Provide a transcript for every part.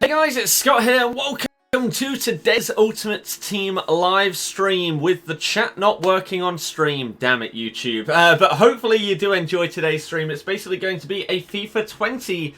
Hey guys, it's Scott here and welcome to today's Ultimate Team live stream with the chat not working on stream. Damn it, YouTube. But hopefully you do enjoy today's stream. It's basically going to be a FIFA 20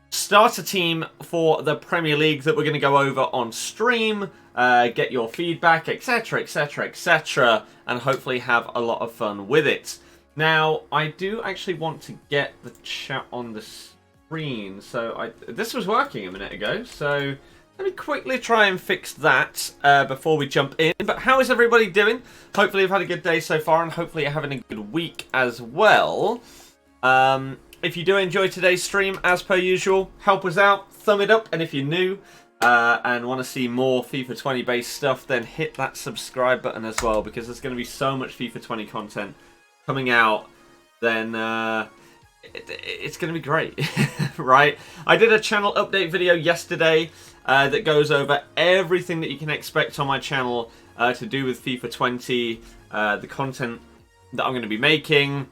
starter team for the Premier League that we're going to go over on stream, get your feedback, etc, etc, etc, and hopefully have a lot of fun with it. Now, I do actually want to get the chat on the screen, so this was working a minute ago, so let me quickly try and fix that before we jump in. But how is everybody doing? Hopefully you've had a good day so far, and hopefully you're having a good week as well. If you do enjoy today's stream, as per usual, help us out, thumb it up, and if you're new and want to see more FIFA 20 based stuff, then hit that subscribe button as well, because there's going to be so much FIFA 20 content coming out, then it's going to be great, right? I did a channel update video yesterday that goes over everything that you can expect on my channel to do with FIFA 20, the content that I'm going to be making,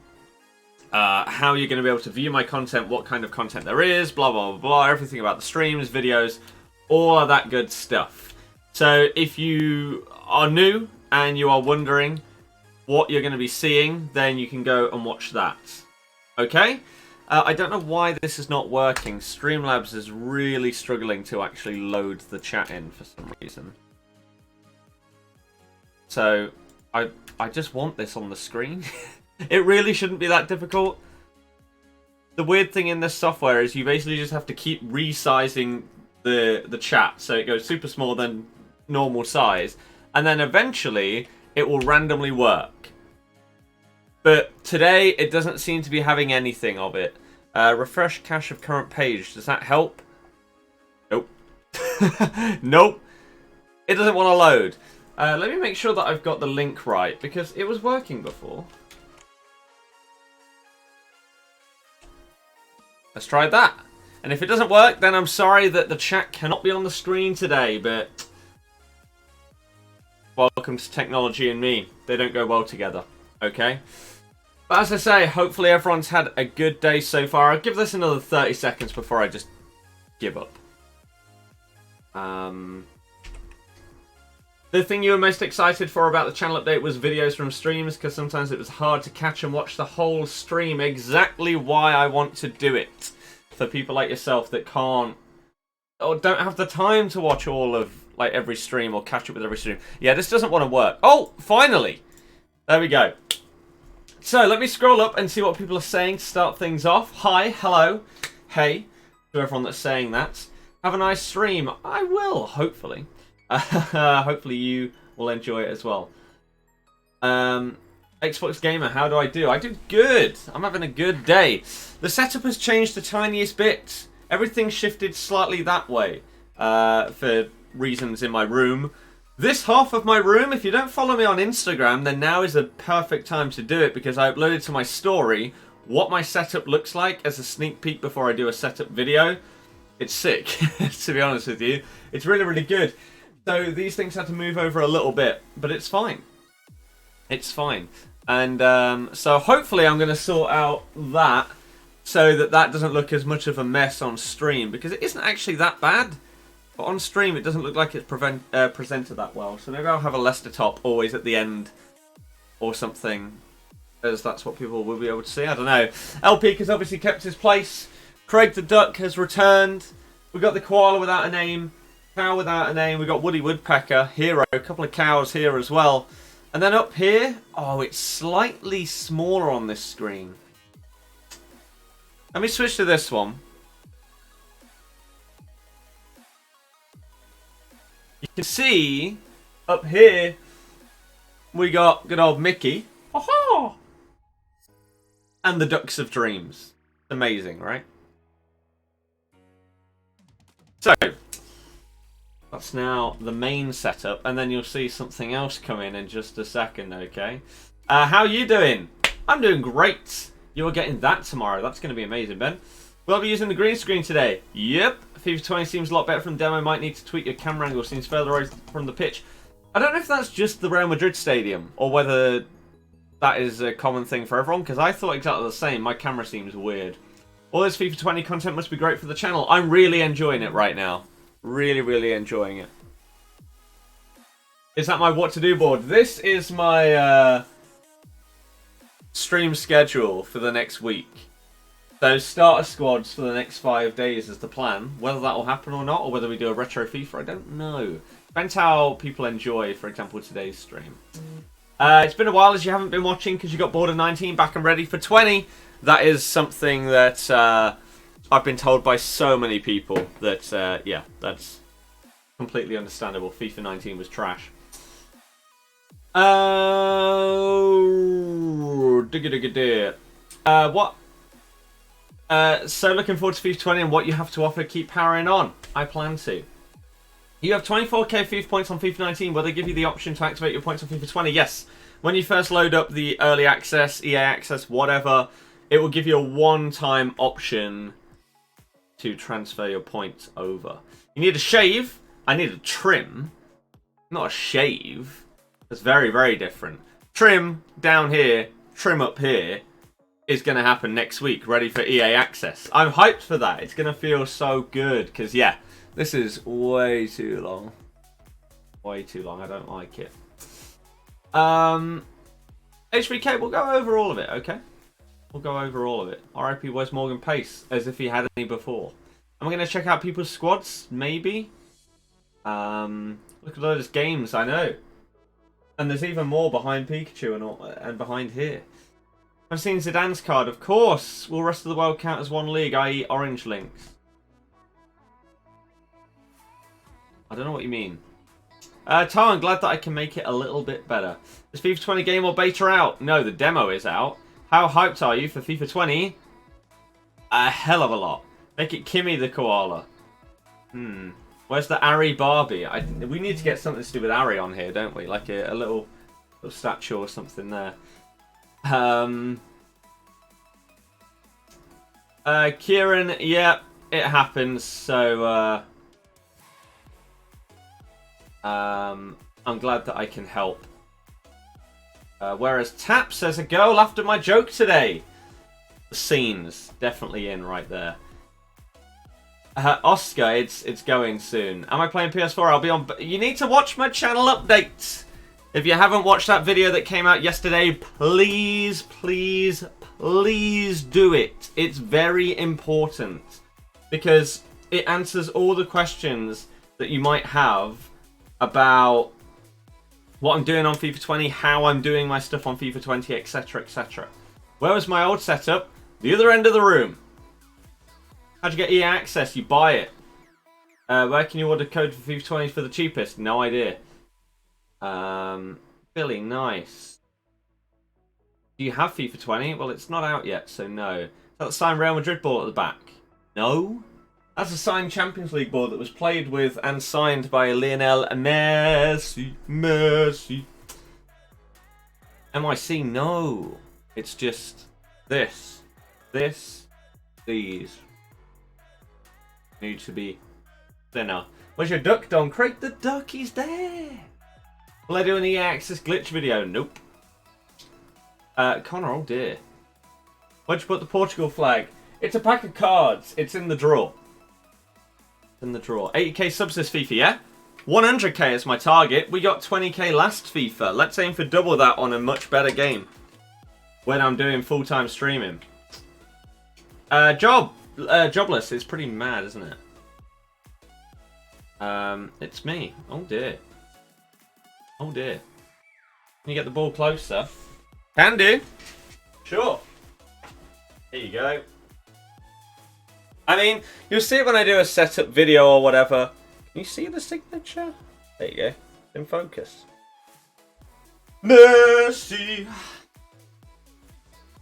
how you're going to be able to view my content, what kind of content there is, blah, blah, blah, blah, everything about the streams, videos, all of that good stuff. So if you are new and you are wondering what you're going to be seeing, then you can go and watch that. Okay? I don't know why this is not working. Streamlabs is really struggling to actually load the chat in for some reason. So, I just want this on the screen. It really shouldn't be that difficult. The weird thing in this software is you basically just have to keep resizing the chat. So it goes super small, then normal size. And then eventually, it will randomly work. But today, it doesn't seem to be having anything of it. Refresh cache of current page. Does that help? Nope. Nope. It doesn't want to load. Let me make sure that I've got the link right, because it was working before. Let's try that. And if it doesn't work, then I'm sorry that the chat cannot be on the screen today, but welcome to technology and me. They don't go well together. Okay? But as I say, hopefully everyone's had a good day so far. I'll give this another 30 seconds before I just give up. The thing you were most excited for about the channel update was videos from streams, because sometimes it was hard to catch and watch the whole stream. Exactly why I want to do it. For people like yourself that can't or don't have the time to watch all of like every stream or catch up with every stream. Yeah, this doesn't want to work. Oh, finally! There we go. So, let me scroll up and see what people are saying to start things off. Hi, hello, hey, to everyone that's saying that. Have a nice stream. I will, hopefully. Hopefully you will enjoy it as well. Xbox Gamer, how do I do? I do good. I'm having a good day. The setup has changed the tiniest bit. Everything shifted slightly that way for reasons in my room. This half of my room, if you don't follow me on Instagram, then now is a perfect time to do it because I uploaded to my story what my setup looks like as a sneak peek before I do a setup video. It's sick, to be honest with you. It's really, really good. So these things had to move over a little bit, but it's fine. It's fine. And so hopefully I'm going to sort out that so that that doesn't look as much of a mess on stream, because it isn't actually that bad. But on stream, it doesn't look like it's presented that well. So maybe I'll have a Leicester top always at the end or something, as that's what people will be able to see. I don't know. LP has obviously kept his place. Craig the Duck has returned. We got the koala without a name. Cow without a name. We got Woody Woodpecker, Hero. A couple of cows here as well. And then up here, oh, it's slightly smaller on this screen. Let me switch to this one. You can see up here we got good old Mickey. Aha! And the Ducks of Dreams. Amazing, right? So that's now the main setup, and then you'll see something else come in just a second, okay? How are you doing? I'm doing great. You're getting that tomorrow. That's going to be amazing, Ben. Will I be using the green screen today? Yep. FIFA 20 seems a lot better from demo. Might need to tweak your camera angle. Seems further away from the pitch. I don't know if that's just the Real Madrid stadium or whether that is a common thing for everyone, because I thought exactly the same. My camera seems weird. All this FIFA 20 content must be great for the channel. I'm really enjoying it right now. Really, really enjoying it. Is that my what to do board? This is my stream schedule for the next week. So starter squads for the next 5 days is the plan. Whether that will happen or not, or whether we do a retro FIFA, I don't know. Depends how people enjoy, for example, today's stream. It's been a while as you haven't been watching because you got bored of 19, back and ready for 20. That is something that I've been told by so many people that, yeah, that's completely understandable. FIFA 19 was trash. What? So looking forward to FIFA 20 and what you have to offer. Keep powering on. I plan to. You have 24k FIFA points on FIFA 19. Will they give you the option to activate your points on FIFA 20? Yes. When you first load up the early access, EA access, whatever, it will give you a one-time option to transfer your points over. You need a shave. I need a trim. Not a shave. That's very, very different. Trim down here, trim up here is going to happen next week, ready for EA access. I'm hyped for that. It's going to feel so good because, yeah, this is way too long. Way too long. I don't like it. HBK, we'll go over all of it, okay? We'll go over all of it. RIP Wes Morgan Pace, as if he had any before. Am I going to check out people's squads? Maybe. Look at all those games, I know. And there's even more behind Pikachu and behind here. I've seen Zidane's card, of course. Will rest of the world count as one league, i.e. orange links? I don't know what you mean. Tar, I'm glad that I can make it a little bit better. Is FIFA 20 game or beta out? No, the demo is out. How hyped are you for FIFA 20? A hell of a lot. Make it Kimmy the koala. Where's the Ari Barbie? We need to get something to do with Ari on here, don't we? Like a little statue or something there. Kieran, yeah, it happens. So I'm glad that I can help. Whereas Tap says a girl after my joke today. The scene's definitely in right there. Oscar, it's going soon. Am I playing PS4? I'll be on. You need to watch my channel updates. If you haven't watched that video that came out yesterday, please, please, please do it. It's very important because it answers all the questions that you might have about what I'm doing on FIFA 20, how I'm doing my stuff on FIFA 20, etc, etc. Where was my old setup? The other end of the room. How'd you get EA access? You buy it. Where can you order code for FIFA 20 for the cheapest? No idea. Billy, nice. Do you have FIFA 20? Well, it's not out yet, so no. Is that the signed Real Madrid ball at the back? No. That's a signed Champions League ball that was played with and signed by Lionel Messi. Messi. MIC, no. It's just this. This. These. Need to be thinner. Where's your duck, Don? Craig the duck, he's there. Will I do an EA Access glitch video? Nope. Connor, oh dear. Where'd you put the Portugal flag? It's a pack of cards. It's in the drawer. It's in the drawer. 80k subs this FIFA, yeah? 100k is my target. We got 20k last FIFA. Let's aim for double that on a much better game. When I'm doing full-time streaming. Jobless is pretty mad, isn't it? It's me. Oh dear. Oh dear. Can you get the ball closer? Can do. Sure. Here you go. I mean, you'll see it when I do a setup video or whatever. Can you see the signature? There you go. In focus. Messi.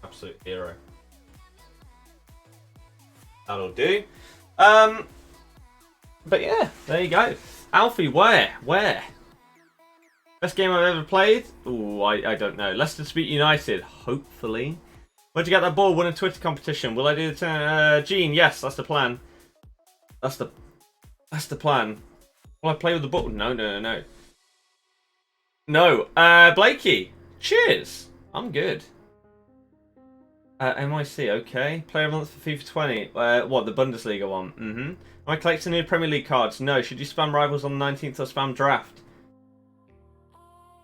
Absolute hero. That'll do. But yeah, there you go. Alfie, where? Best game I've ever played? Ooh, I don't know. Leicester to beat United, hopefully. Where'd you get that ball? Win a Twitter competition. Will I do the Gene? Yes, that's the plan. That's the plan. Will I play with the ball? No. No. Blakey. Cheers. I'm good. MIC, okay. Player of the month for FIFA 20. What, the Bundesliga one? Mm-hmm. Am I collecting new Premier League cards? No. Should you spam rivals on the 19th or spam draft?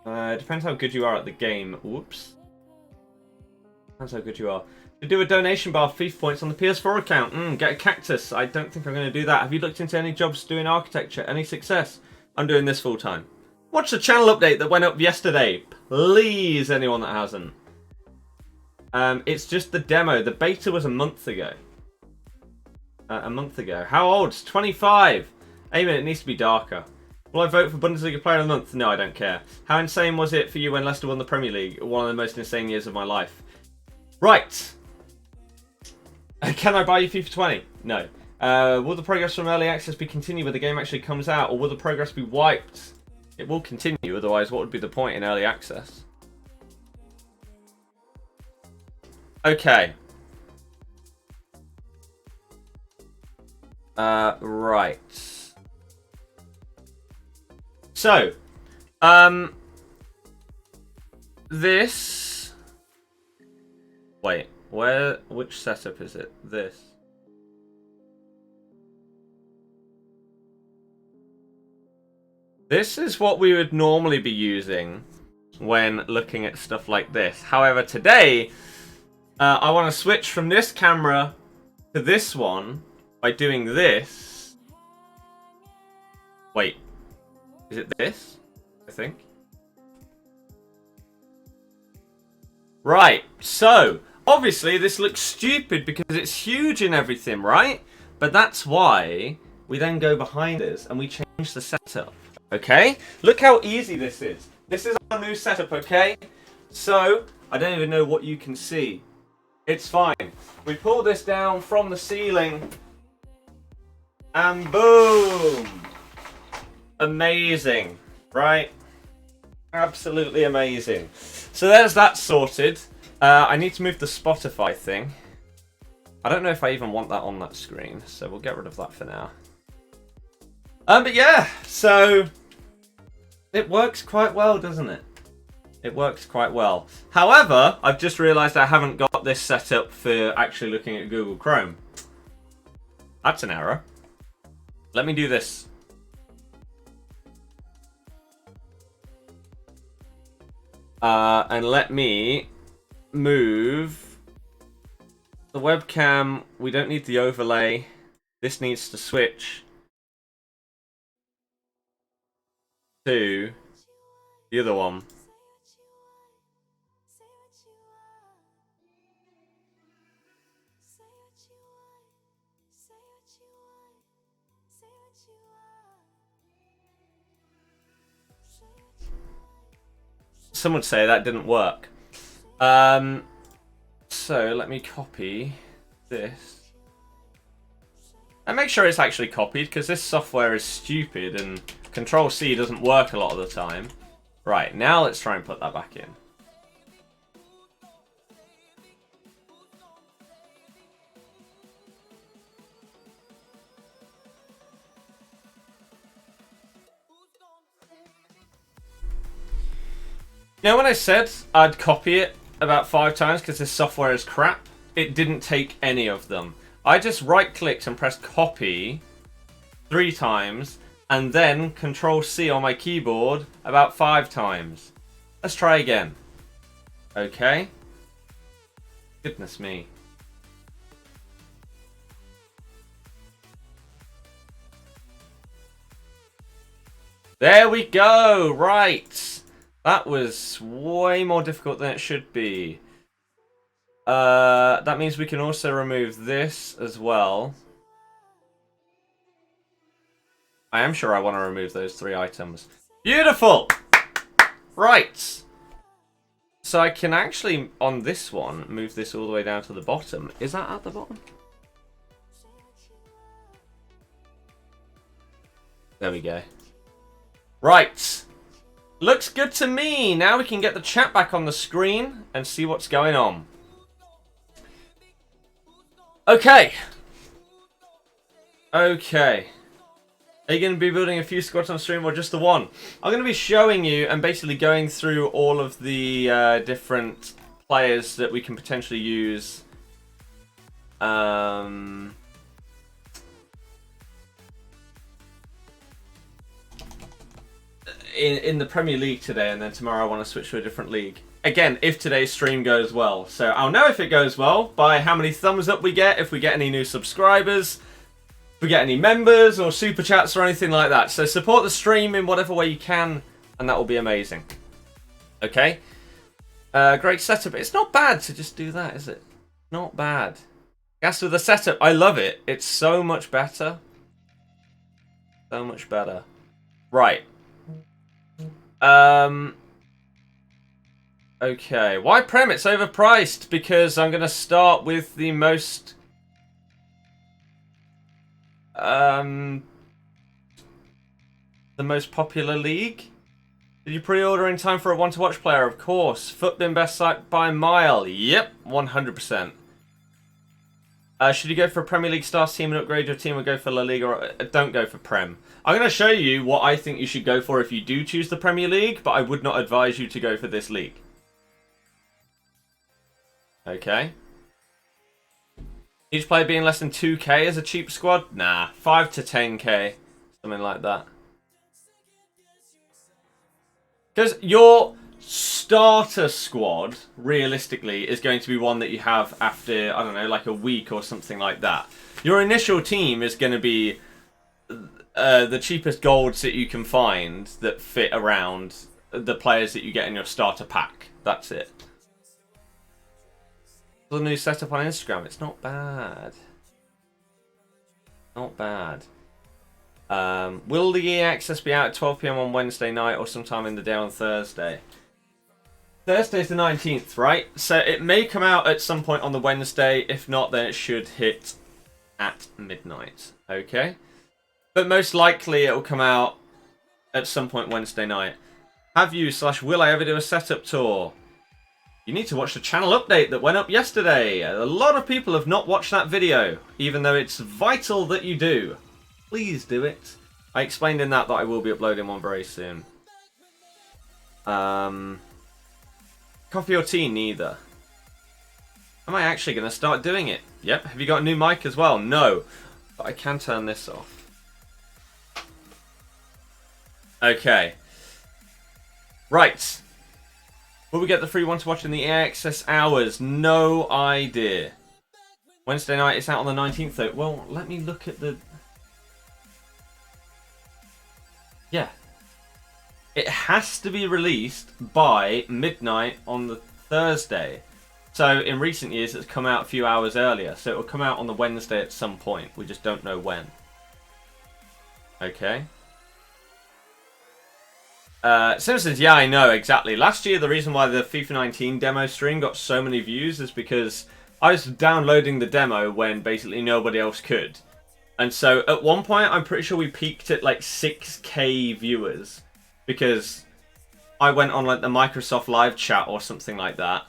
Depends how good you are at the game. Whoops. Depends how good you are. To do a donation bar for FIFA points on the PS4 account. Get a cactus. I don't think I'm going to do that. Have you looked into any jobs doing architecture? Any success? I'm doing this full time. Watch the channel update that went up yesterday. Please, anyone that hasn't. It's just the demo. The beta was a month ago. How old? 25. Amen, it needs to be darker. Will I vote for Bundesliga Player of the Month? No, I don't care. How insane was it for you when Leicester won the Premier League? One of the most insane years of my life. Right. Can I buy you FIFA 20? No. Will the progress from early access be continued when the game actually comes out? Or will the progress be wiped? It will continue, otherwise what would be the point in early access? Okay. Right. So, this... Wait, which setup is it? This. This is what we would normally be using when looking at stuff like this. However, today, I want to switch from this camera to this one by doing this. Wait. Is it this? I think. Right, so, obviously this looks stupid because it's huge and everything, right? But that's why we then go behind us and we change the setup, okay? Look how easy this is. This is our new setup, okay? So, I don't even know what you can see. It's fine. We pull this down from the ceiling and boom! Amazing, right? Absolutely amazing. So there's that sorted. I need to move the Spotify thing. I don't know if I even want that on that screen, so we'll get rid of that for now. But yeah, so it works quite well, doesn't it? It works quite well. However, I've just realised I haven't got this set up for actually looking at Google Chrome. That's an error. Let me do this. And let me move the webcam. We don't need the overlay. This needs to switch to the other one. Some would say that didn't work. So let me copy this. And make sure it's actually copied, because this software is stupid and Control-C doesn't work a lot of the time. Right, now let's try and put that back in. You know when I said I'd copy it about 5 times because this software is crap? It didn't take any of them. I just right-clicked and pressed copy 3 times, and then Control-C on my keyboard about 5 times. Let's try again. Okay. Goodness me. There we go! Right! That was way more difficult than it should be. That means we can also remove this as well. I am sure I want to remove those 3 items. Beautiful! Right. So I can actually, on this one, move this all the way down to the bottom. Is that at the bottom? There we go. Right. Looks good to me. Now we can get the chat back on the screen and see what's going on. Okay. Okay. Are you going to be building a few squads on stream or just the one? I'm going to be showing you and basically going through all of the different players that we can potentially use. In the Premier League today, and then tomorrow I want to switch to a different league. Again, if today's stream goes well. So I'll know if it goes well by how many thumbs up we get, if we get any new subscribers, if we get any members or super chats or anything like that. So support the stream in whatever way you can, and that will be amazing. Okay? Great setup. It's not bad to just do that, is it? Not bad. As for the setup, I love it. It's so much better. So much better. Right. Okay, why Prem? It's overpriced because I'm gonna start with the most popular league. Did you pre-order in time for a one-to-watch player? Of course. Footbin best site by a mile. Yep, 100%. Should you go for a Premier League Stars team and upgrade your team, or go for La Liga? Or don't go for Prem. I'm going to show you what I think you should go for if you do choose the Premier League, but I would not advise you to go for this league. Okay. Each player being less than 2k as a cheap squad? Nah, 5 to 10k. Something like that. Because your starter squad, realistically, is going to be one that you have after, I don't know, like a week or something like that. Your initial team is going to be the cheapest golds that you can find that fit around the players that you get in your starter pack. That's it. The new setup on Instagram, it's not bad. Not bad. Will the EA access be out at 12 PM on Wednesday night or sometime in the day on Thursday? Thursday's the 19th, right? So it may come out at some point on the Wednesday. If not, then it should hit at midnight. Okay? But most likely it will come out at some point Wednesday night. Have you / will I ever do a setup tour? You need to watch the channel update that went up yesterday. A lot of people have not watched that video, even though it's vital that you do. Please do it. I explained in that I will be uploading one very soon. Coffee or tea? Neither. Am I actually going to start doing it? Yep. Have you got a new mic as well? No. But I can turn this off. Okay. Right. Will we get the free one to watch in the EA Access hours? No idea. Wednesday night, it's out on the 19th though. Well, let me look at the... Yeah. It has to be released by midnight on the Thursday. So in recent years, it's come out a few hours earlier. So it will come out on the Wednesday at some point. We just don't know when. Okay. Simpsons, yeah, I know, exactly. Last year, the reason why the FIFA 19 demo stream got so many views is because I was downloading the demo when basically nobody else could. And so at one point, I'm pretty sure we peaked at like 6K viewers. Because I went on like the Microsoft Live chat or something like that.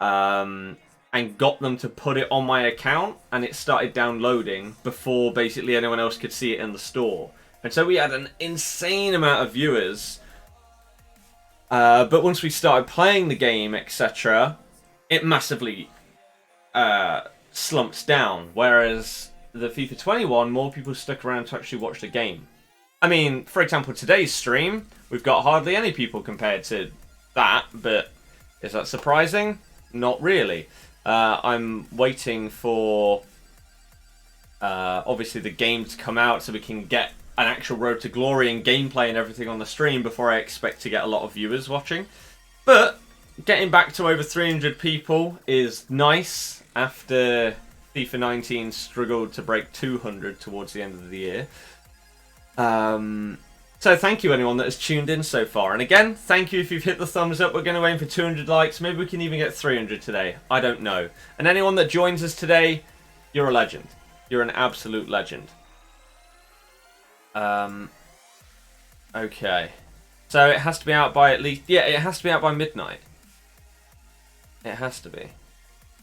And got them to put it on my account. And it started downloading before basically anyone else could see it in the store. And so we had an insane amount of viewers. But once we started playing the game, etc., it massively slumps down. Whereas the FIFA 21, more people stuck around to actually watch the game. I mean, for example, today's stream, we've got hardly any people compared to that, but is that surprising? Not really. I'm waiting for, obviously, the game to come out so we can get an actual Road to Glory and gameplay and everything on the stream before I expect to get a lot of viewers watching. But getting back to over 300 people is nice after FIFA 19 struggled to break 200 towards the end of the year. So thank you anyone that has tuned in so far. And again, thank you if you've hit the thumbs up. We're going to aim for 200 likes. Maybe we can even get 300 today. I don't know. And anyone that joins us today, you're a legend. You're an absolute legend. Okay. So it has to be out by at least... Yeah, it has to be out by midnight. It has to be.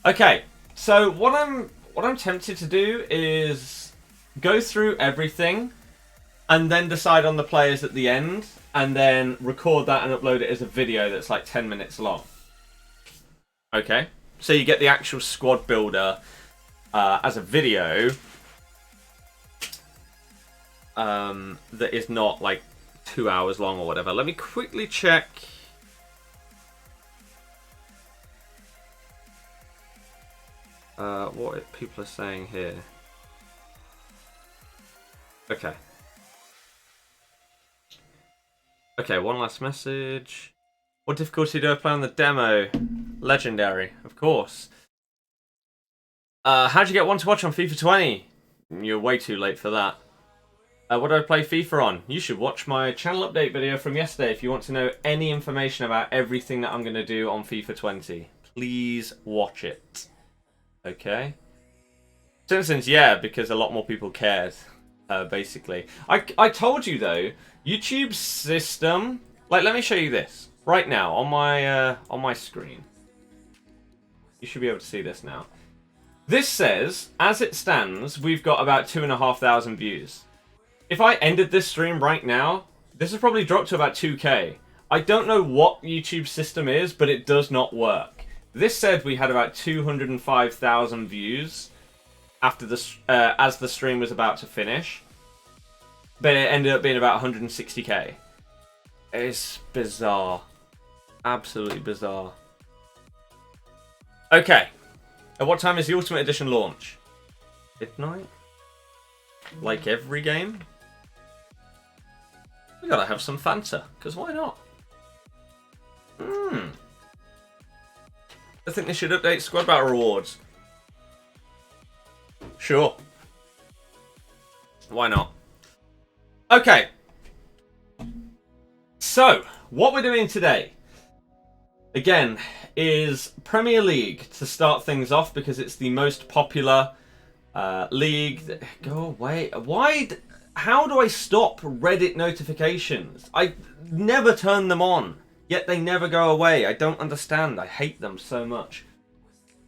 Okay. So what I'm tempted to do is go through everything and then decide on the players at the end and then record that and upload it as a video that's like 10 minutes long. Okay. So you get the actual squad builder as a video that is not like 2 hours long or whatever. Let me quickly check. What people are saying here. Okay. Okay, one last message. What difficulty do I play on the demo? Legendary, of course. How'd you get one to watch on FIFA 20? You're way too late for that. What do I play FIFA on? You should watch my channel update video from yesterday if you want to know any information about everything that I'm going to do on FIFA 20. Please watch it. Okay. Simpsons, yeah, because a lot more people cared, basically. I told you, though, YouTube's system... Like, let me show you this. Right now, on my screen. You should be able to see this now. This says, as it stands, we've got about 2,500 views. If I ended this stream right now, this has probably dropped to about 2K. I don't know what YouTube's system is, but it does not work. This said we had about 205,000 views after the as the stream was about to finish, but it ended up being about 160k. It's bizarre, absolutely bizarre. Okay, at what time is the Ultimate Edition launch? Midnight? Like every game? We gotta have some Fanta, because why not? I think they should update Squad Battle Rewards. Sure. Why not? Okay. So, what we're doing today, again, is Premier League to start things off because it's the most popular league. Go away. Why? How do I stop Reddit notifications? I never turn them on, yet they never go away. I don't understand. I hate them so much.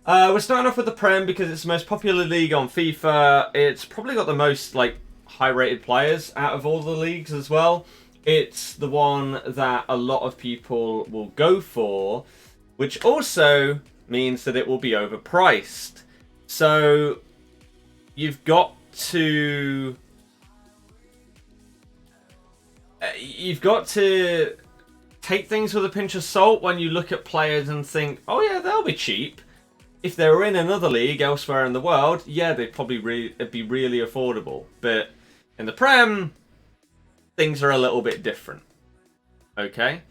We're starting off with the Prem because it's the most popular league on FIFA. It's probably got the most like high-rated players out of all the leagues as well. It's the one that a lot of people will go for, which also means that it will be overpriced. So you've got to take things with a pinch of salt when you look at players and think, oh yeah, they'll be cheap. If they were in another league elsewhere in the world, yeah, they'd probably be really affordable. But in the Prem, things are a little bit different. Okay?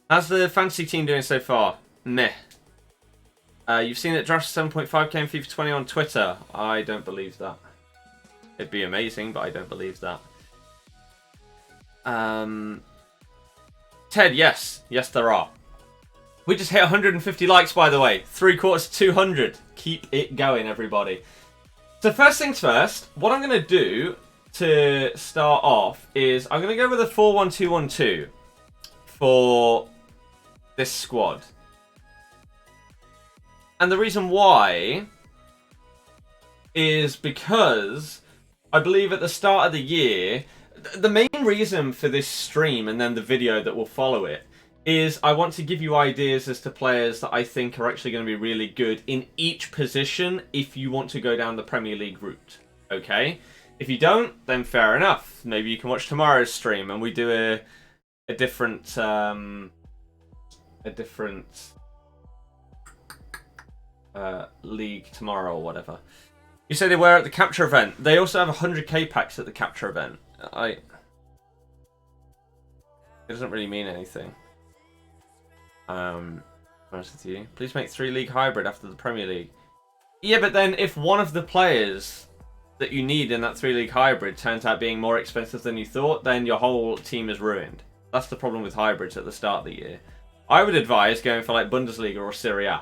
How's the fantasy team doing so far? Meh. You've seen it draft 7.5k in FIFA 20 on Twitter. I don't believe that. It'd be amazing, but I don't believe that. Ted, yes. Yes, there are. We just hit 150 likes, by the way. 3/4 to 200. Keep it going, everybody. So first things first, what I'm going to do to start off is I'm going to go with a 4-1-2-1-2 for this squad. And the reason why is because I believe at the start of the year, the main reason for this stream and then the video that will follow it is I want to give you ideas as to players that I think are actually going to be really good in each position if you want to go down the Premier League route. Okay? If you don't, then fair enough. Maybe you can watch tomorrow's stream and we do a different league tomorrow or whatever. You say they were at the capture event. They also have 100k packs at the capture event. It doesn't really mean anything. Honest with you. Please make 3-league hybrid after the Premier League. Yeah, but then if one of the players that you need in that 3-league hybrid turns out being more expensive than you thought, then your whole team is ruined. That's the problem with hybrids at the start of the year. I would advise going for like Bundesliga or Serie A.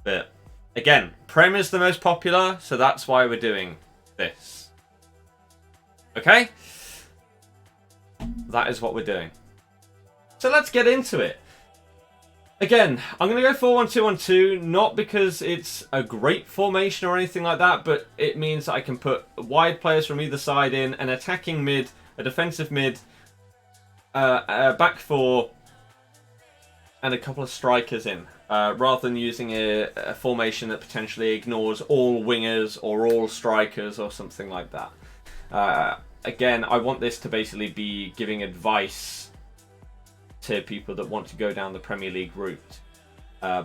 But again, Prem is the most popular, so that's why we're doing this. Okay? That is what we're doing. So let's get into it. Again, I'm going to go 4-1-2-1-2, not because it's a great formation or anything like that, but it means that I can put wide players from either side in, an attacking mid, a defensive mid, a back four, and a couple of strikers in, rather than using a formation that potentially ignores all wingers or all strikers or something like that. Again, I want this to basically be giving advice to people that want to go down the Premier League route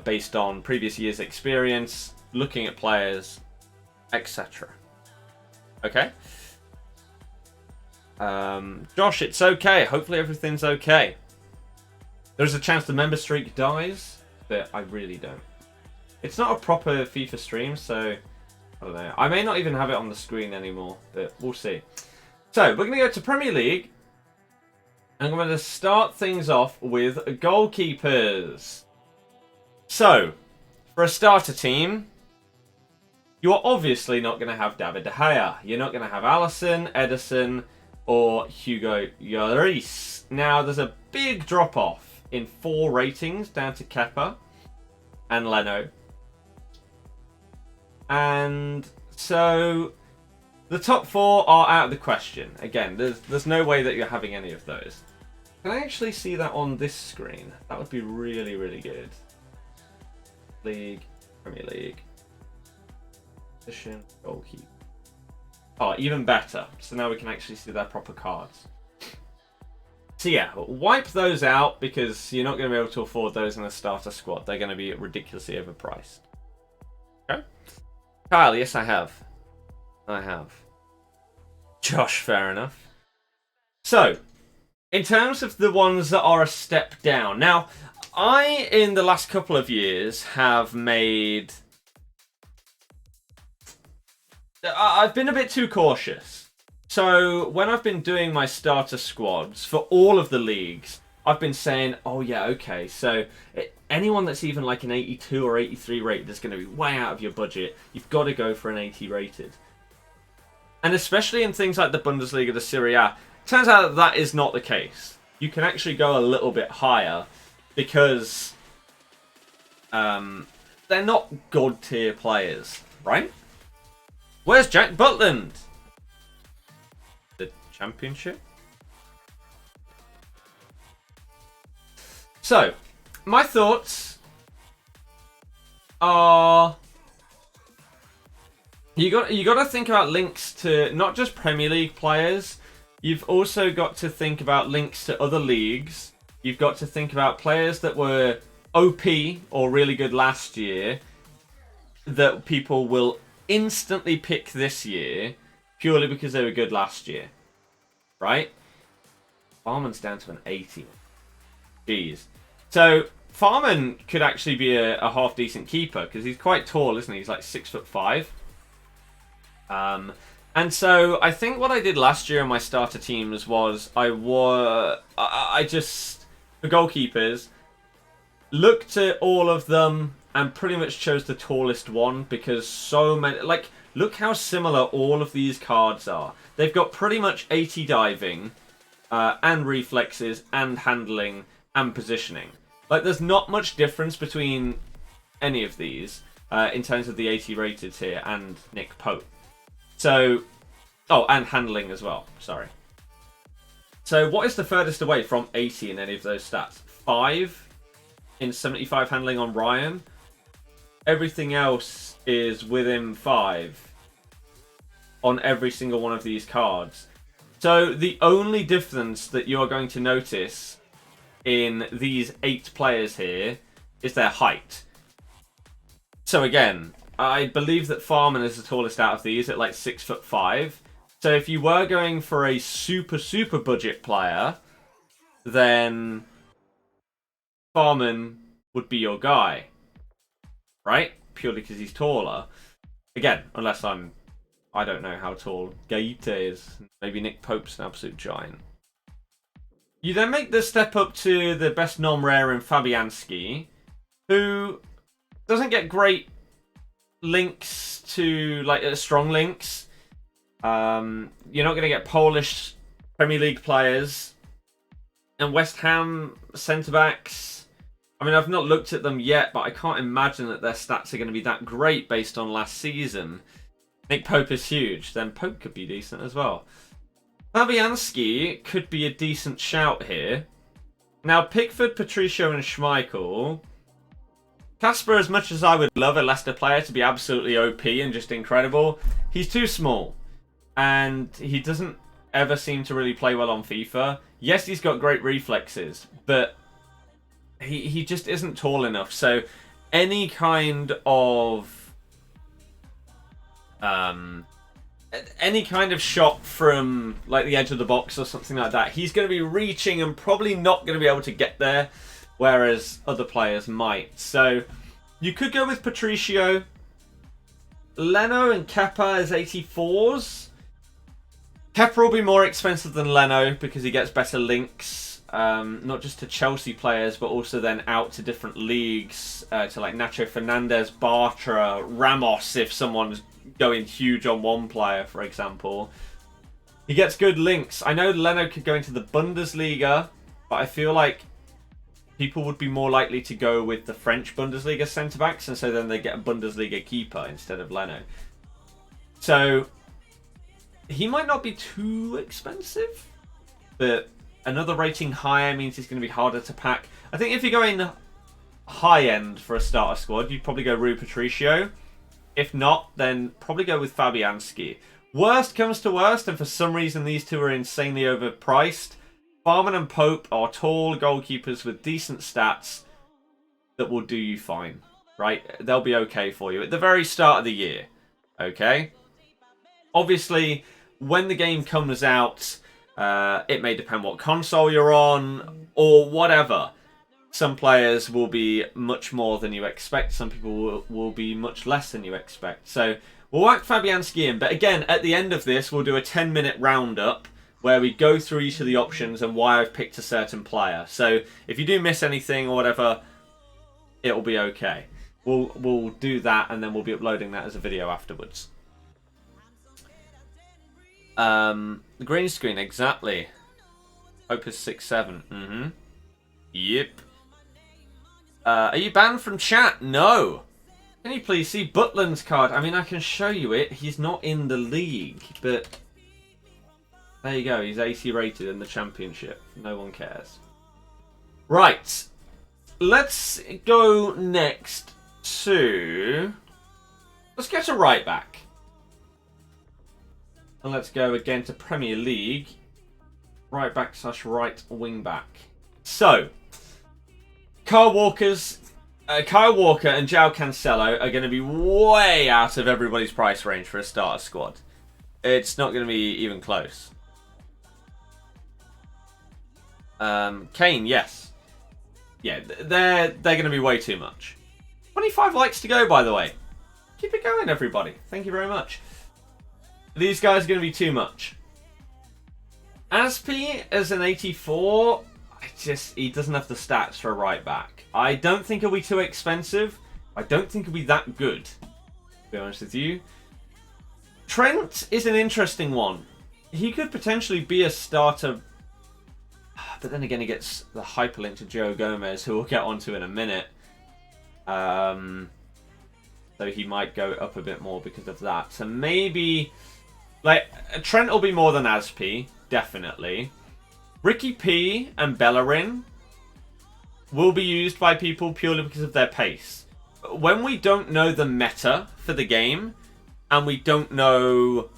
based on previous year's experience, looking at players, etc. Okay? Josh, it's okay. Hopefully everything's okay. There's a chance the member streak dies, but I really don't. It's not a proper FIFA stream, so I don't know. I may not even have it on the screen anymore, but we'll see. So, we're going to go to Premier League. I'm going to start things off with goalkeepers. So, for a starter team, you're obviously not going to have David De Gea. You're not going to have Alisson, Ederson, or Hugo Lloris. Now, there's a big drop-off in 4 ratings down to Kepa and Leno. And so the top 4 are out of the question. Again, there's no way that you're having any of those. Can I actually see that on this screen? That would be really, really good. League, Premier League, position, goalkeeper. Oh, even better. So now we can actually see their proper cards. So yeah, wipe those out because you're not going to be able to afford those in a starter squad. They're going to be ridiculously overpriced. Okay. Kyle, yes I have. I have. Josh, fair enough. So, in terms of the ones that are a step down. Now, I, in the last couple of years, have made... I've been a bit too cautious. So, when I've been doing my starter squads for all of the leagues, I've been saying, oh yeah, okay, so anyone that's even like an 82 or 83 rated is going to be way out of your budget. You've got to go for an 80 rated. And especially in things like the Bundesliga, the Serie A, turns out that that is not the case. You can actually go a little bit higher because they're not god tier players, right? Where's Jack Butland? The Championship? So, my thoughts are... You got to think about links to not just Premier League players. You've also got to think about links to other leagues. You've got to think about players that were OP or really good last year that people will instantly pick this year purely because they were good last year. Right? Farman's down to an 80. Jeez. So, Farman could actually be a half decent keeper because he's quite tall, isn't he? He's like 6'5". And so I think what I did last year in my starter teams was I just for goalkeepers, looked at all of them and pretty much chose the tallest one because so many... Like, look how similar all of these cards are. They've got pretty much 80 diving, and reflexes, and handling, and positioning. Like, there's not much difference between any of these in terms of the 80 rated here and Nick Pope. So, oh, and handling as well, sorry. So what is the furthest away from 80 in any of those stats? 5 in 75 handling on Ryan. Everything else is within 5 on every single one of these cards. So the only difference that you are going to notice in these 8 players here is their height. So again, I believe that Farman is the tallest out of these at like 6'5". So if you were going for a super budget player, then Farman would be your guy, right? Purely because he's taller. Again, unless I don't know how tall Gaeta is. Maybe Nick Pope's an absolute giant. You then make the step up to the best non-rare in Fabianski, who doesn't get great links to, like, strong links. You're not going to get Polish Premier League players. And West Ham centre-backs, I mean, I've not looked at them yet, but I can't imagine that their stats are going to be that great based on last season. Nick Pope is huge, then Pope could be decent as well. Fabianski could be a decent shout here. Now, Pickford, Patricio and Schmeichel. Casper, as much as I would love a Leicester player to be absolutely OP and just incredible, he's too small. And he doesn't ever seem to really play well on FIFA. Yes, he's got great reflexes, but he just isn't tall enough. So any kind of shot from like the edge of the box or something like that, he's going to be reaching and probably not going to be able to get there, whereas other players might. So you could go with Patricio. Leno and Kepa as 84s. Kepa will be more expensive than Leno because he gets better links, not just to Chelsea players, but also then out to different leagues, to like Nacho Fernandez, Bartra, Ramos, if someone's going huge on one player, for example. He gets good links. I know Leno could go into the Bundesliga, but I feel like people would be more likely to go with the French Bundesliga centre-backs, and so then they get a Bundesliga keeper instead of Leno. So he might not be too expensive, but another rating higher means he's going to be harder to pack. I think if you're going high-end for a starter squad, you'd probably go Rui Patricio. If not, then probably go with Fabianski. Worst comes to worst, and for some reason these two are insanely overpriced, Farman and Pope are tall goalkeepers with decent stats that will do you fine, right? They'll be okay for you at the very start of the year, okay? Obviously, when the game comes out, it may depend what console you're on or whatever. Some players will be much more than you expect. Some people will be much less than you expect. So we'll whack Fabianski in. But again, at the end of this, we'll do a 10-minute roundup where we go through each of the options and why I've picked a certain player. So if you do miss anything or whatever, it'll be okay. We'll do that, and then we'll be uploading that as a video afterwards. The green screen, exactly. Opus 6-7. Yep. Are you banned from chat? No. Can you please see Butland's card? I mean, I can show you it. He's not in the league, but there you go. He's 80 rated in the championship. No one cares. Right. Let's go next to... Let's get a right back. And let's go again to Premier League. Right back / right wing back. So, Kyle Walker and João Cancelo are going to be way out of everybody's price range for a starter squad. It's not going to be even close. Kane, yes. Yeah, they're going to be way too much. 25 likes to go, by the way. Keep it going, everybody. Thank you very much. These guys are going to be too much. Aspi as an 84... he doesn't have the stats for a right back. I don't think he'll be too expensive. I don't think he'll be that good, to be honest with you. Trent is an interesting one. He could potentially be a starter, but then again he gets the hyperlink to Joe Gomez, who we'll get onto in a minute. So he might go up a bit more because of that. So maybe, like, Trent will be more than Asp, definitely. Ricky P and Bellerin will be used by people purely because of their pace. But when we don't know the meta for the game, and we don't know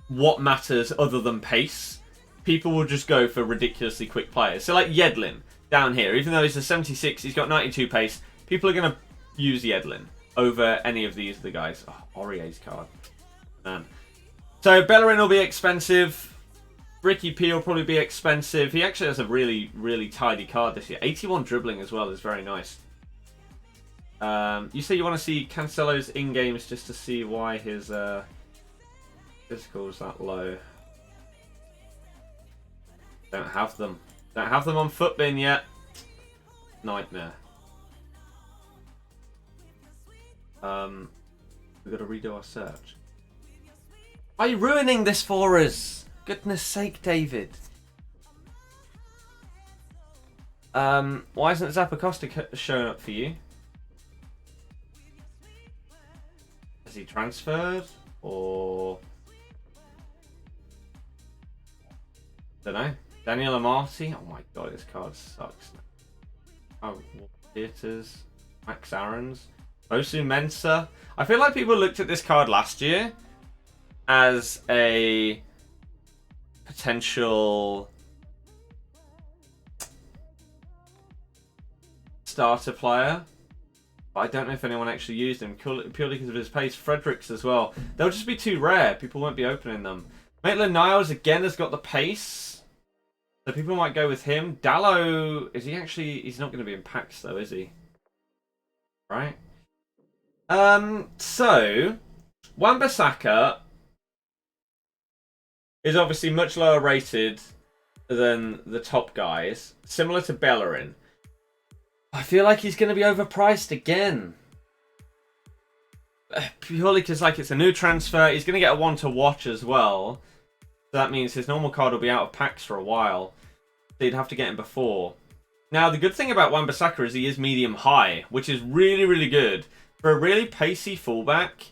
what matters other than pace, people will just go for ridiculously quick players. So like Yedlin down here, even though he's a 76, he's got 92 pace, people are going to use Yedlin over any of these other guys. Oh, Aurier's card. Man. So Bellerin will be expensive. Ricky P will probably be expensive. He actually has a really, really tidy card this year. 81 dribbling as well is very nice. You say you want to see Cancelo's in-games just to see why his physical is that low. Don't have them. Don't have them on Footbin yet. Nightmare. We've got to redo our search. Are you ruining this for us? Goodness sake, David. Why isn't Zappacosta showing up for you? Has he transferred? Or... don't know. Daniel Amati? Oh my god, this card sucks. Oh, Theatres. Max Aarons. Osu Mensah. I feel like people looked at this card last year as a potential starter player. But I don't know if anyone actually used him purely because of his pace. Fredericks as well. They'll just be too rare. People won't be opening them. Maitland-Niles again has got the pace. So people might go with him. Dallo, is he actually... he's not going to be in packs though, is he? Right. So, Wan-Bissaka is obviously much lower rated than the top guys. Similar to Bellerin. I feel like he's going to be overpriced again. Purely because like it's a new transfer. He's going to get a one to watch as well. So that means his normal card will be out of packs for a while. So you'd have to get him before. Now, the good thing about Wan-Bissaka is he is medium-high, which is really, really good. For a really pacey fullback,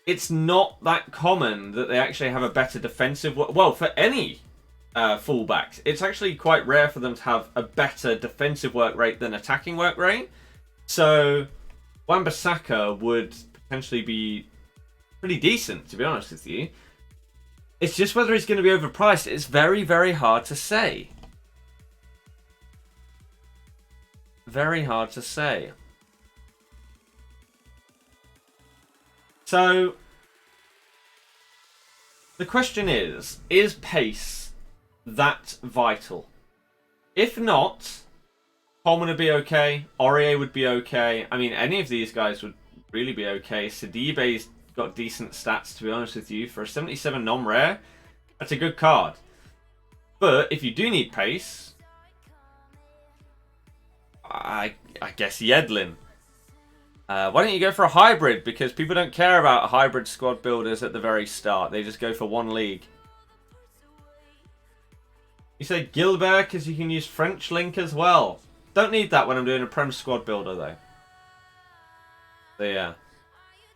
it's not that common that they actually have a better defensive... well, for any fullbacks, it's actually quite rare for them to have a better defensive work rate than attacking work rate. So, Wan-Bissaka would potentially be pretty decent, to be honest with you. It's just whether he's going to be overpriced. It's very, very hard to say. Very hard to say. So, the question is pace that vital? If not, Coleman would be okay, Aurier would be okay. I mean, any of these guys would really be okay. Sidibe's got decent stats, to be honest with you. For a 77 non-rare, that's a good card. But if you do need pace, I guess Yedlin. Why don't you go for a hybrid? Because people don't care about hybrid squad builders at the very start. They just go for one league. You say Gilbert because you can use French Link as well. Don't need that when I'm doing a Prem squad builder though. So yeah.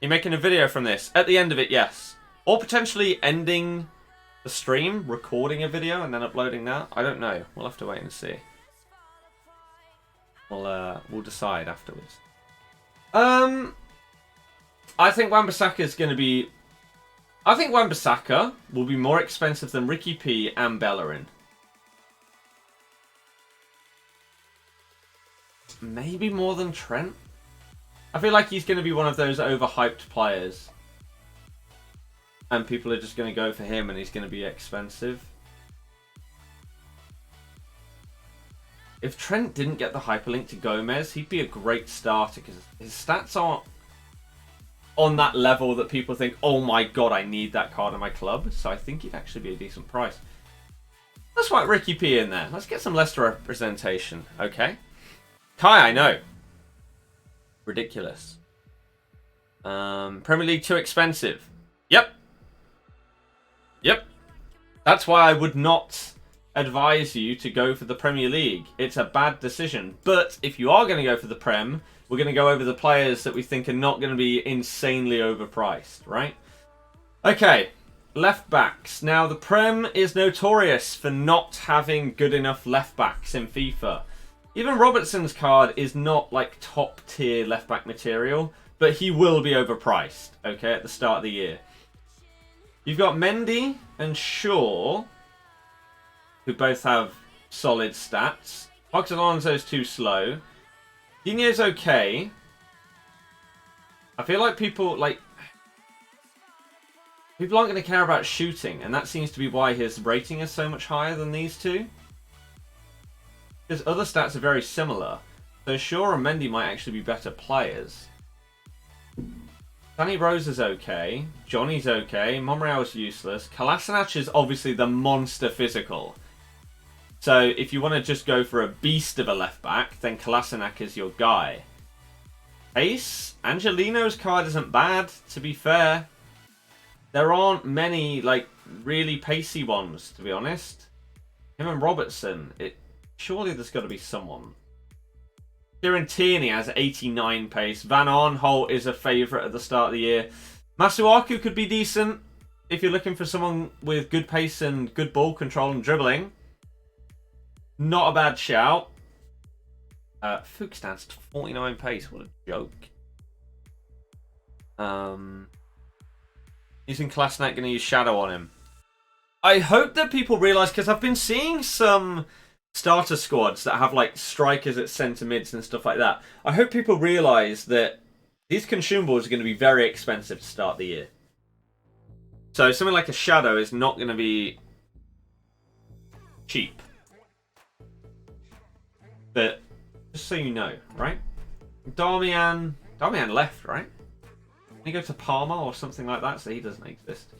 You're making a video from this. At the end of it, yes. Or potentially ending the stream, recording a video and then uploading that. I don't know. We'll have to wait and see. We'll decide afterwards. I think Wan-Bissaka is going to be... I think Wan-Bissaka will be more expensive than Ricky P and Bellerin. Maybe more than Trent. I feel like he's going to be one of those overhyped players. And people are just going to go for him and he's going to be expensive. If Trent didn't get the hyperlink to Gomez, he'd be a great starter because his stats aren't on that level that people think, oh my god, I need that card in my club. So I think he'd actually be a decent price. Let's whack Ricky P in there. Let's get some Leicester representation. Okay. Kai, I know. Ridiculous. Premier League too expensive. Yep. Yep. That's why I would not advise you to go for the Premier League. It's a bad decision. But if you are going to go for the Prem, we're going to go over the players that we think are not going to be insanely overpriced, right? Okay, left backs. Now, the Prem is notorious for not having good enough left backs in FIFA. Even Robertson's card is not like top tier left back material, but he will be overpriced, okay, at the start of the year. You've got Mendy and Shaw, who both have solid stats. Ox Alonso's too slow. Dino's okay. I feel like people aren't going to care about shooting, and that seems to be why his rating is so much higher than these two. Because other stats are very similar. So Shaw and Mendy might actually be better players. Danny Rose is okay. Johnny's okay. Monreal's useless. Kolasinac is obviously the monster physical. So if you want to just go for a beast of a left back, then Kolasinac is your guy. Ace, Angelino's card isn't bad, to be fair. There aren't many like really pacey ones, to be honest. Him and Robertson, surely there's got to be someone. Kieran Tierney has 89 pace. Van Arnholt is a favourite at the start of the year. Masuaku could be decent if you're looking for someone with good pace and good ball control and dribbling. Not a bad shout. Fuchs 49 pace. What a joke. Using Kolasinac, going to use Shadow on him. I hope that people realise, because I've been seeing some starter squads that have like strikers at centre mids and stuff like that. I hope people realise that these consumables are going to be very expensive to start the year. So something like a Shadow is not going to be cheap. But just so you know, right? Darmian left, right? Can he go to Parma or something like that? So he doesn't exist.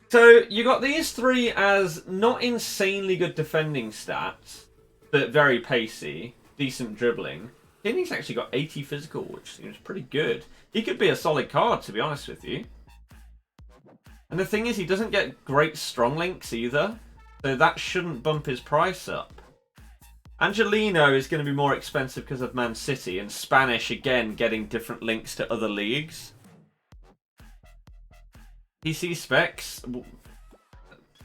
So you got these three as not insanely good defending stats, but very pacey, decent dribbling. Tierney's actually got 80 physical, which seems pretty good. He could be a solid card, to be honest with you. And the thing is, he doesn't get great strong links either, so that shouldn't bump his price up. Angelino is going to be more expensive because of Man City, and Spanish, again, getting different links to other leagues. PC specs,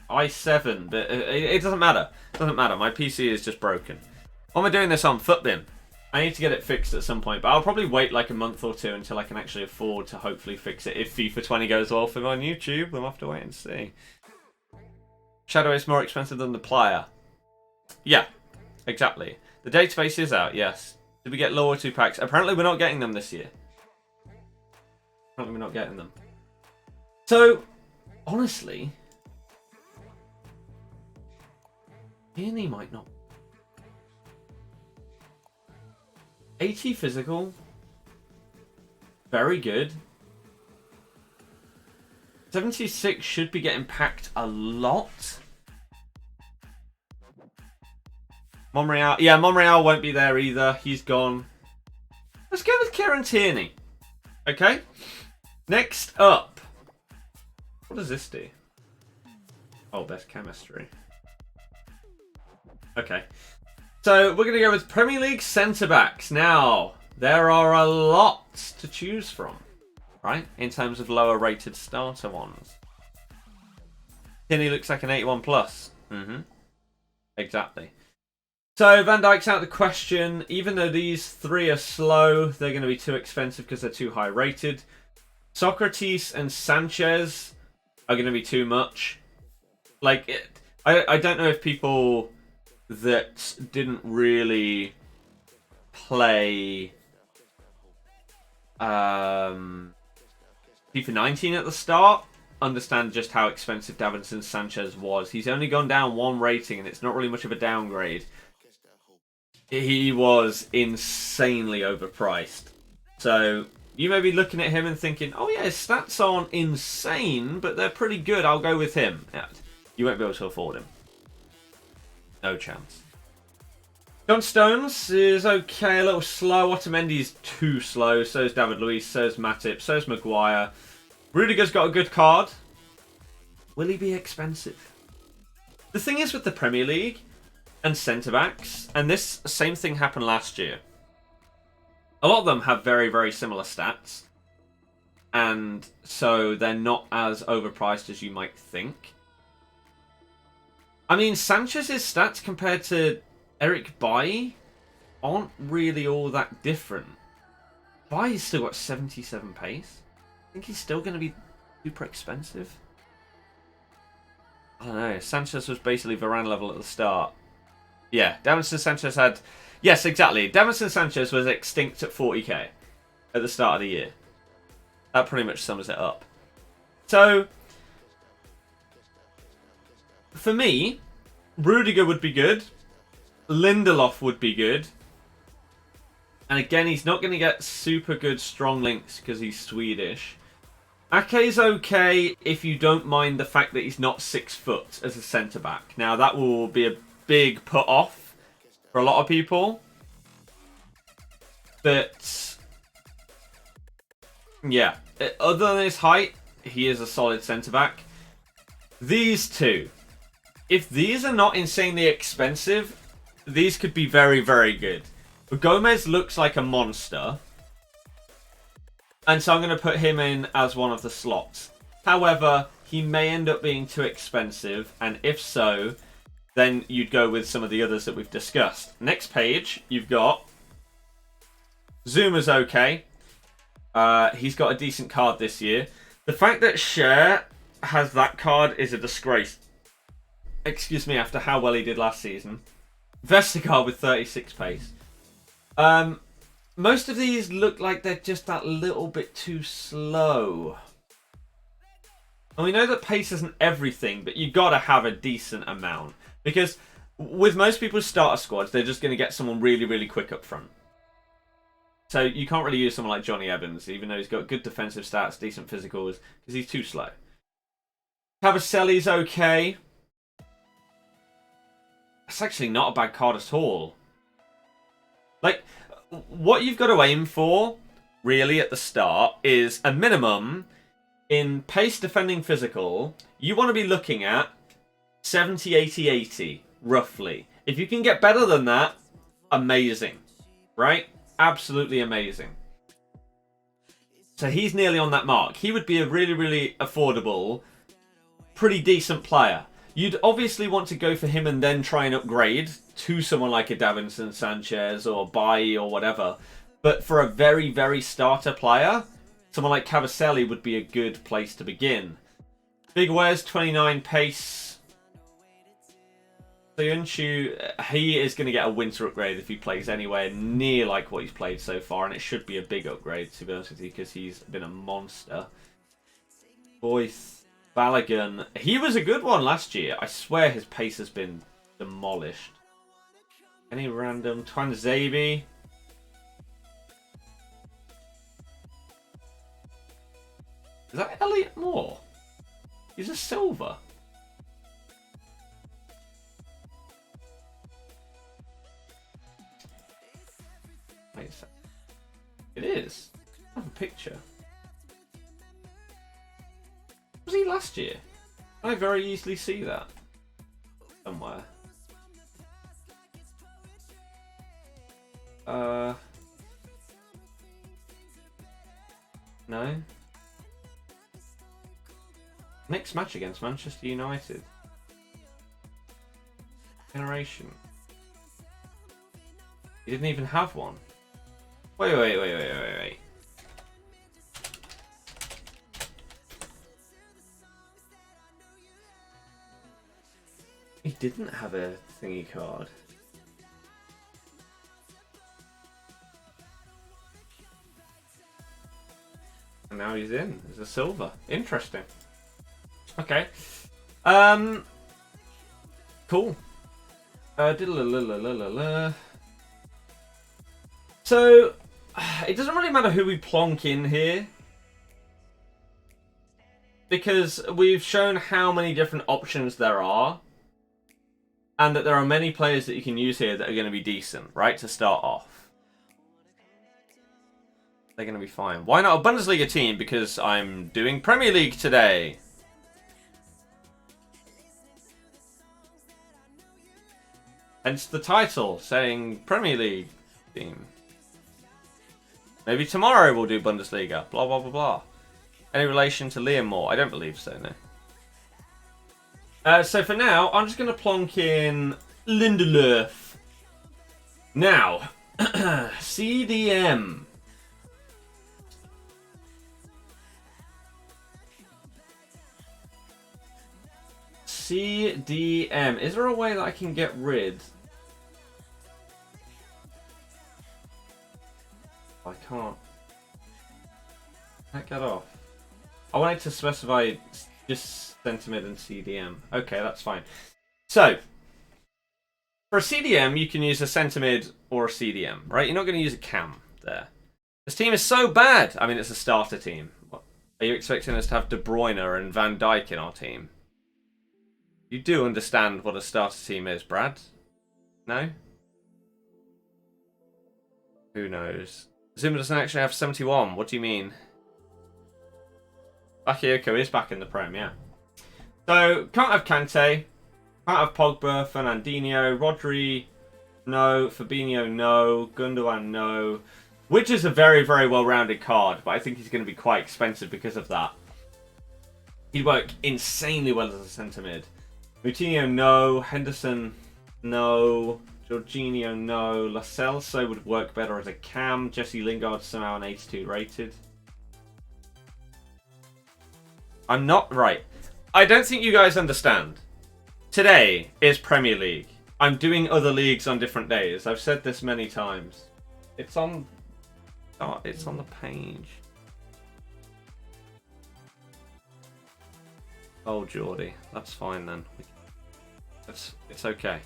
i7, but it doesn't matter. It doesn't matter. My PC is just broken. Why am I doing this on Footbin? I need to get it fixed at some point, but I'll probably wait like a month or two until I can actually afford to hopefully fix it. If FIFA 20 goes well for me on YouTube, we'll have to wait and see. Shadow is more expensive than the player. Yeah, exactly. The database is out, yes. Did we get lower 2 packs? Apparently we're not getting them this year. Apparently we're not getting them. So, honestly, Tierney might not. 80 physical, very good. 76 should be getting packed a lot. Monreal, yeah, Monreal won't be there either. He's gone. Let's go with Kieran Tierney. Okay. Next up. What does this do? Oh, best chemistry. Okay. So, we're going to go with Premier League centre-backs. Now, there are a lot to choose from, right? In terms of lower-rated starter ones. Tierney looks like an 81 plus. Exactly. So, Van Dijk's out of the question. Even though these three are slow, they're going to be too expensive because they're too high-rated. Socrates and Sanchez are going to be too much. Like, I don't know if people that didn't really play FIFA 19 at the start understand just how expensive Davinson Sanchez was. He's only gone down 1 rating, and it's not really much of a downgrade. He was insanely overpriced. So, You may be looking at him and thinking, oh yeah, his stats aren't insane, but they're pretty good. I'll go with him. Yeah, you won't be able to afford him. No chance. John Stones is okay, a little slow. Otamendi's too slow. So is David Luiz. So is Matip. So is Maguire. Rudiger's got a good card. Will he be expensive? The thing is with the Premier League and centre-backs, and this same thing happened last year. A lot of them have very, very similar stats. And so they're not as overpriced as you might think. I mean, Sanchez's stats compared to Eric Bailly aren't really all that different. Bailly's still got 77 pace. I think he's still going to be super expensive. I don't know. Sanchez was basically Varane level at the start. Yeah, Davinson Sanchez had... Yes, exactly. Davinson Sanchez was extinct at 40k at the start of the year. That pretty much sums it up. So, for me, Rudiger would be good. Lindelof would be good. And again, he's not going to get super good strong links because he's Swedish. Ake's okay if you don't mind the fact that he's not 6 foot as a centre-back. Now, that will be a big put-off for a lot of people. But, yeah. Other than his height, he is a solid centre-back. These two. If these are not insanely expensive, these could be very, very good. But Gomez looks like a monster. And so I'm going to put him in as one of the slots. However, he may end up being too expensive. And if so, then you'd go with some of the others that we've discussed. Next page, you've got Zuma's okay. He's got a decent card this year. The fact that Cher has that card is a disgrace. Excuse me, after how well he did last season. Vestergaard with 36 pace. Most of these look like they're just that little bit too slow. And we know that pace isn't everything, but you got to have a decent amount. Because with most people's starter squads, they're just going to get someone really, really quick up front. So you can't really use someone like Johnny Evans, even though he's got good defensive stats, decent physicals, because he's too slow. Cavaselli's okay. That's actually not a bad card at all. Like, what you've got to aim for, really, at the start, is a minimum in pace, defending, physical. You want to be looking at 70, 80, 80, roughly. If you can get better than that, amazing. Right? Absolutely amazing. So he's nearly on that mark. He would be a really, really affordable, pretty decent player. You'd obviously want to go for him and then try and upgrade to someone like a Davinson Sanchez or Bailly or whatever. But for a very, very starter player, someone like Cavaselli would be a good place to begin. Big Wes, 29 pace. Soyuncu, he is going to get a winter upgrade if he plays anywhere near like what he's played so far. And it should be a big upgrade, to be honest with you, because he's been a monster. Boyce, Balogun, he was a good one last year. I swear his pace has been demolished. Any random Twanzebe. Is that Elliot Moore? He's a silver. Wait a sec. It is. I have a picture. Was he last year? I very easily see that somewhere. No. Next match against Manchester United. Generation. He didn't even have one. Wait. He didn't have a thingy card. And now he's in. There's a silver. Interesting. Okay. Cool. So, it doesn't really matter who we plonk in here, because we've shown how many different options there are, and that there are many players that you can use here that are going to be decent, right, to start off. They're going to be fine. Why not a Bundesliga team? Because I'm doing Premier League today. Hence the title, saying Premier League team. Maybe tomorrow we'll do Bundesliga. Blah, blah, blah, blah. Any relation to Liam Moore? I don't believe so, no. So for now, I'm just going to plonk in Lindelöf. Now, CDM. CDM. Is there a way that I can get rid? I can't. Can't get off. I wanted to specify just centimid and CDM. Okay, that's fine. So, for a CDM, you can use a centimid or a CDM, right? You're not going to use a cam there. This team is so bad. I mean, it's a starter team. What? Are you expecting us to have De Bruyne and Van Dijk in our team? You do understand what a starter team is, Brad? No? Who knows? Zuma doesn't actually have 71. What do you mean? Bakayoko is back in the Prem, yeah. So, can't have Kante. Can't have Pogba, Fernandinho, Rodri, no. Fabinho, no. Gundogan, no. Which is a very, very well-rounded card, but I think he's going to be quite expensive because of that. He'd work insanely well as a centre mid. Moutinho, no. Henderson, no. Jorginho, no. Lo Celso would work better as a cam. Jesse Lingard, somehow an 82 rated. I'm not right. I don't think you guys understand. Today is Premier League. I'm doing other leagues on different days. I've said this many times. It's on... Oh, it's on the page. Oh, Geordie. That's fine then. It's okay.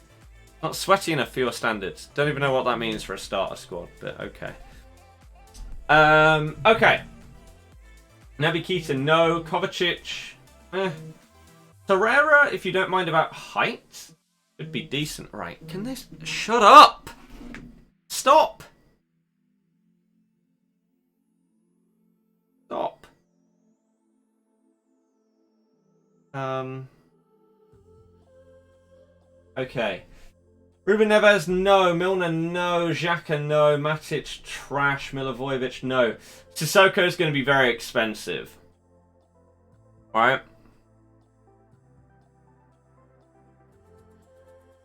Not sweaty enough for your standards. Don't even know what that means for a starter squad, but okay. Okay. Naby Keita, no. Kovacic, Torreira, if you don't mind about height, would be decent, right? Can this... Shut up! Stop! Stop. Okay. Ruben Neves, no. Milner, no. Xhaka, no. Matic, trash. Milivojevic, no. Sissoko is going to be very expensive. Alright.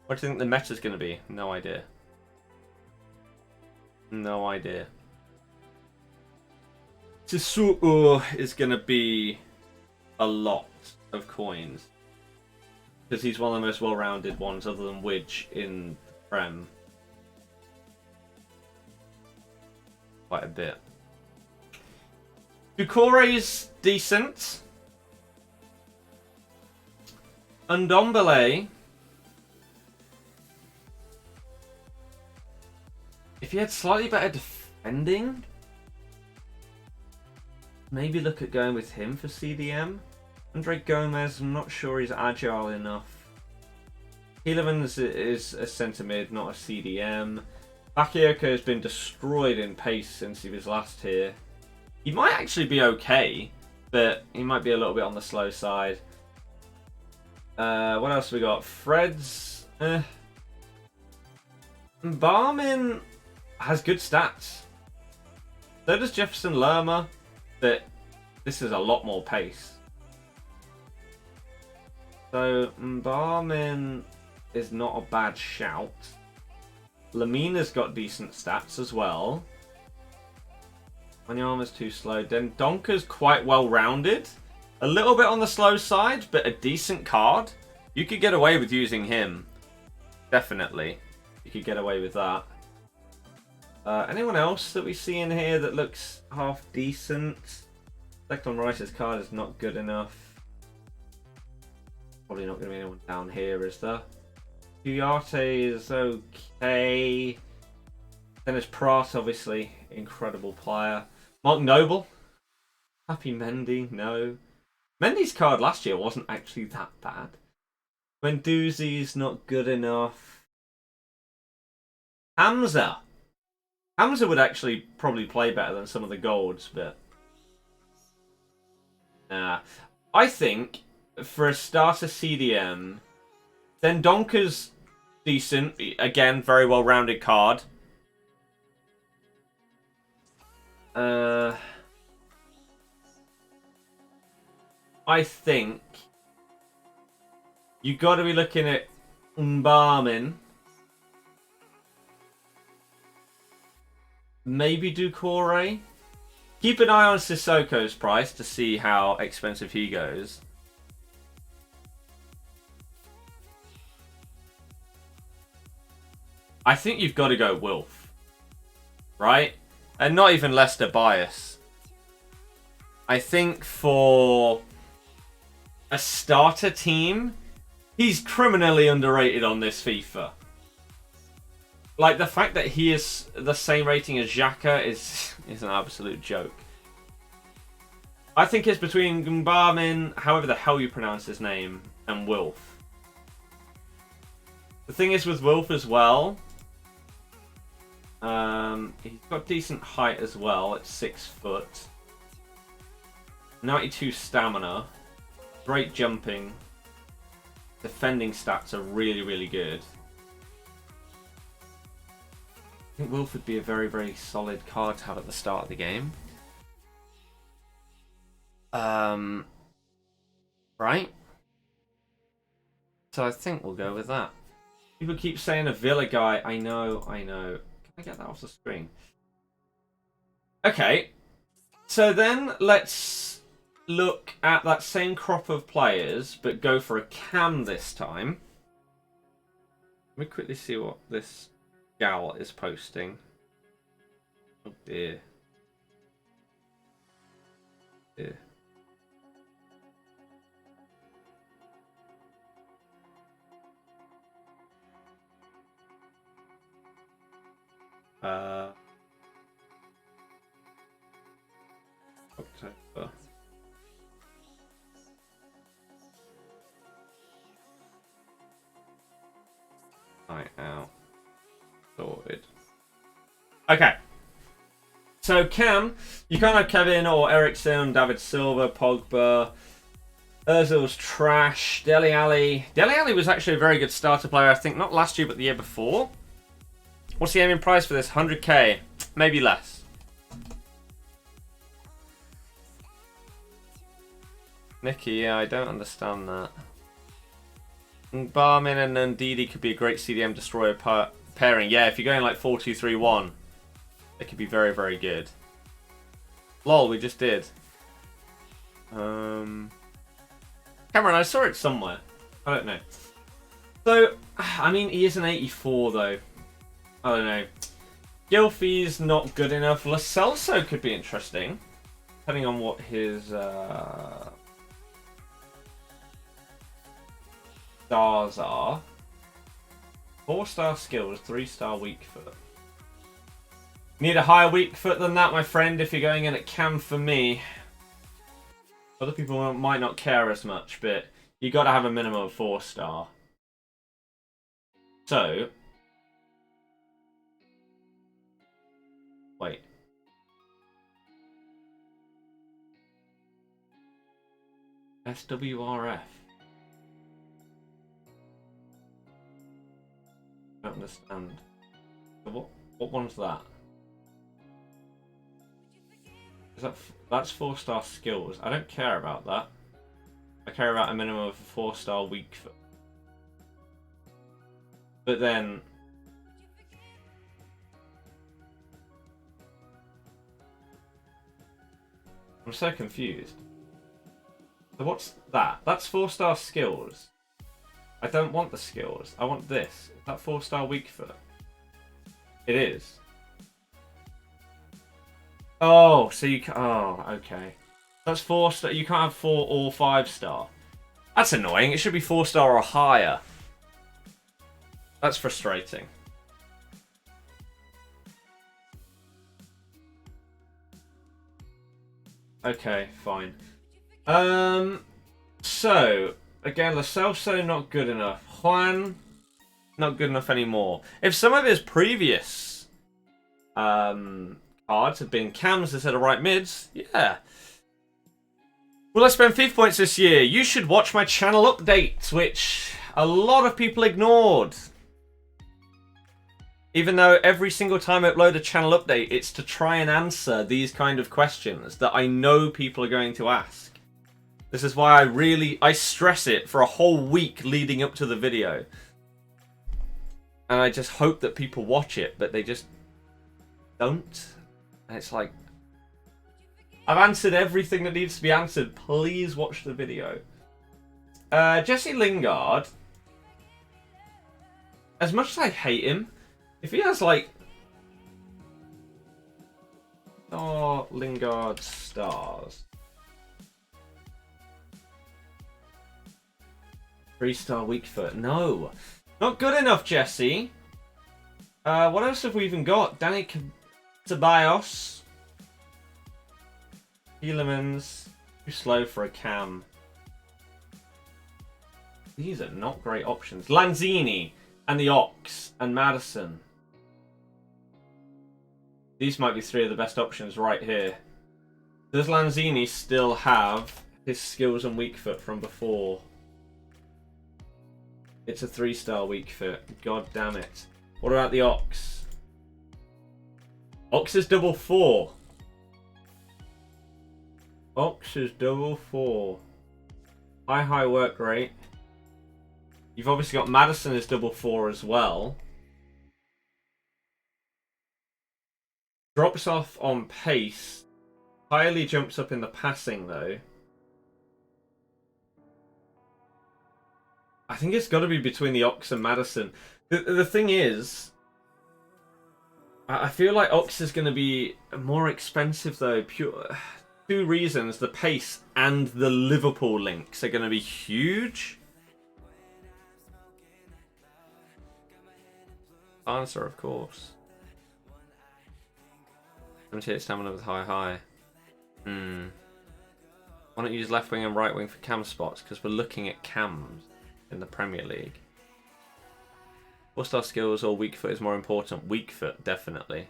What do you think the meta is going to be? No idea. No idea. Tsu'u is going to be a lot of coins. Because he's one of the most well-rounded ones other than Widge in the Prem. Quite a bit. Ducore's decent. Ndombele. If he had slightly better defending, maybe look at going with him for CDM. Andre Gomez, I'm not sure he's agile enough. Hielemans is a centre mid, not a CDM. Bakayoko has been destroyed in pace since he was last here. He might actually be okay, but he might be a little bit on the slow side. What else have we got? Fred's... Barmin has good stats. So does Jefferson Lerma, but this is a lot more pace. So, Barmin is not a bad shout. Lamina's got decent stats as well. Wanyama's too slow. Then Donker's quite well-rounded. A little bit on the slow side, but a decent card. You could get away with using him. Definitely. You could get away with that. Anyone else that we see in here that looks half decent? Declan Rice's card is not good enough. Probably not going to be anyone down here, is there? Ugarte is okay. Dennis Pratt, obviously, incredible player. Mark Noble. Happy Mendy, no. Mendy's card last year wasn't actually that bad. Menduzi's not good enough. Hamza. Hamza would actually probably play better than some of the golds, but... Nah. I think, for a starter CDM, then Donker's decent. Again, very well-rounded card. I think you got to be looking at Mbappe. Maybe Doucouré. Keep an eye on Sissoko's price to see how expensive he goes. I think you've got to go Wilf. Right? And not even Leicester bias. I think for a starter team, he's criminally underrated on this FIFA. Like, the fact that he is the same rating as Xhaka is an absolute joke. I think it's between Gumbamin, however the hell you pronounce his name, and Wilf. The thing is with Wilf as well, he's got decent height as well at 6 foot. 92 stamina. Great jumping. Defending stats are really, really good. I think Wilf would be a very, very solid card to have at the start of the game. Right? So I think we'll go with that. People keep saying a Villa guy. I know. Can I get that off the screen? Okay. So then let's look at that same crop of players, but go for a cam this time. Let me quickly see what this gal is posting. Oh dear. Dear. October. Right out. Sorted. Okay. So Cam, you can't have Kevin or Ericsson, David Silva, Pogba. Ozil's trash. Dele Alli. Dele Alli was actually a very good starter player, I think, not last year but the year before. What's the aiming price for this? 100k. Maybe less. Nicky, yeah, I don't understand that. Barmin and Ndidi could be a great CDM destroyer pairing. Yeah, if you're going like 4-2-3-1, it could be very, very good. Lol, we just did. Cameron, I saw it somewhere. I don't know. So, I mean, he is an 84 though. I don't know. Gylfi's not good enough. Lo Celso could be interesting, depending on what his stars are. 4-star skills, 3-star weak foot. Need a higher weak foot than that, my friend, if you're going in at cam for me. Other people might not care as much, but you got to have a minimum of 4-star. So, wait. SWRF. I don't understand. What one's that? Is that's 4-star skills? I don't care about that. I care about a minimum of a 4-star weak foot. But then I'm so confused. So what's that? That's 4-star skills. I don't want the skills. I want this. Is that 4-star weak foot? It is. Oh, so you can. Oh, okay. That's 4-star. You can't have 4 or 5-star. That's annoying. It should be 4-star or higher. That's frustrating. Okay, fine. So again, Lo Celso not good enough. Juan not good enough anymore. If some of his previous cards have been cams instead of right mids, yeah. Will I spend FIFA points this year? You should watch my channel update, which a lot of people ignored. Even though every single time I upload a channel update, it's to try and answer these kind of questions that I know people are going to ask. This is why I stress it for a whole week leading up to the video. And I just hope that people watch it, but they just don't. And it's like, I've answered everything that needs to be answered. Please watch the video. Jesse Lingard. As much as I hate him, if he has like... Oh, Lingard stars. 3-star weak foot. No. Not good enough, Jesse. What else have we even got? Danny Ceballos. Hielemans. Too slow for a cam. These are not great options. Lanzini and the Ox and Madison. These might be three of the best options right here. Does Lanzini still have his skills and weak foot from before? It's a 3-star weak foot. God damn it. What about the Ox? Ox is double 4. Ox is double 4. High work rate. You've obviously got Madison as double 4 as well. Drops off on pace. Highly jumps up in the passing though. I think it's got to be between the Ox and Madison. The thing is, I feel like Ox is going to be more expensive though. Two reasons: the pace and the Liverpool links are going to be huge. Answer, of course. 78 stamina with high. Why not use left wing and right wing for cam spots? Because we're looking at cams in the Premier League. 4-star skills or weak foot is more important? Weak foot, definitely.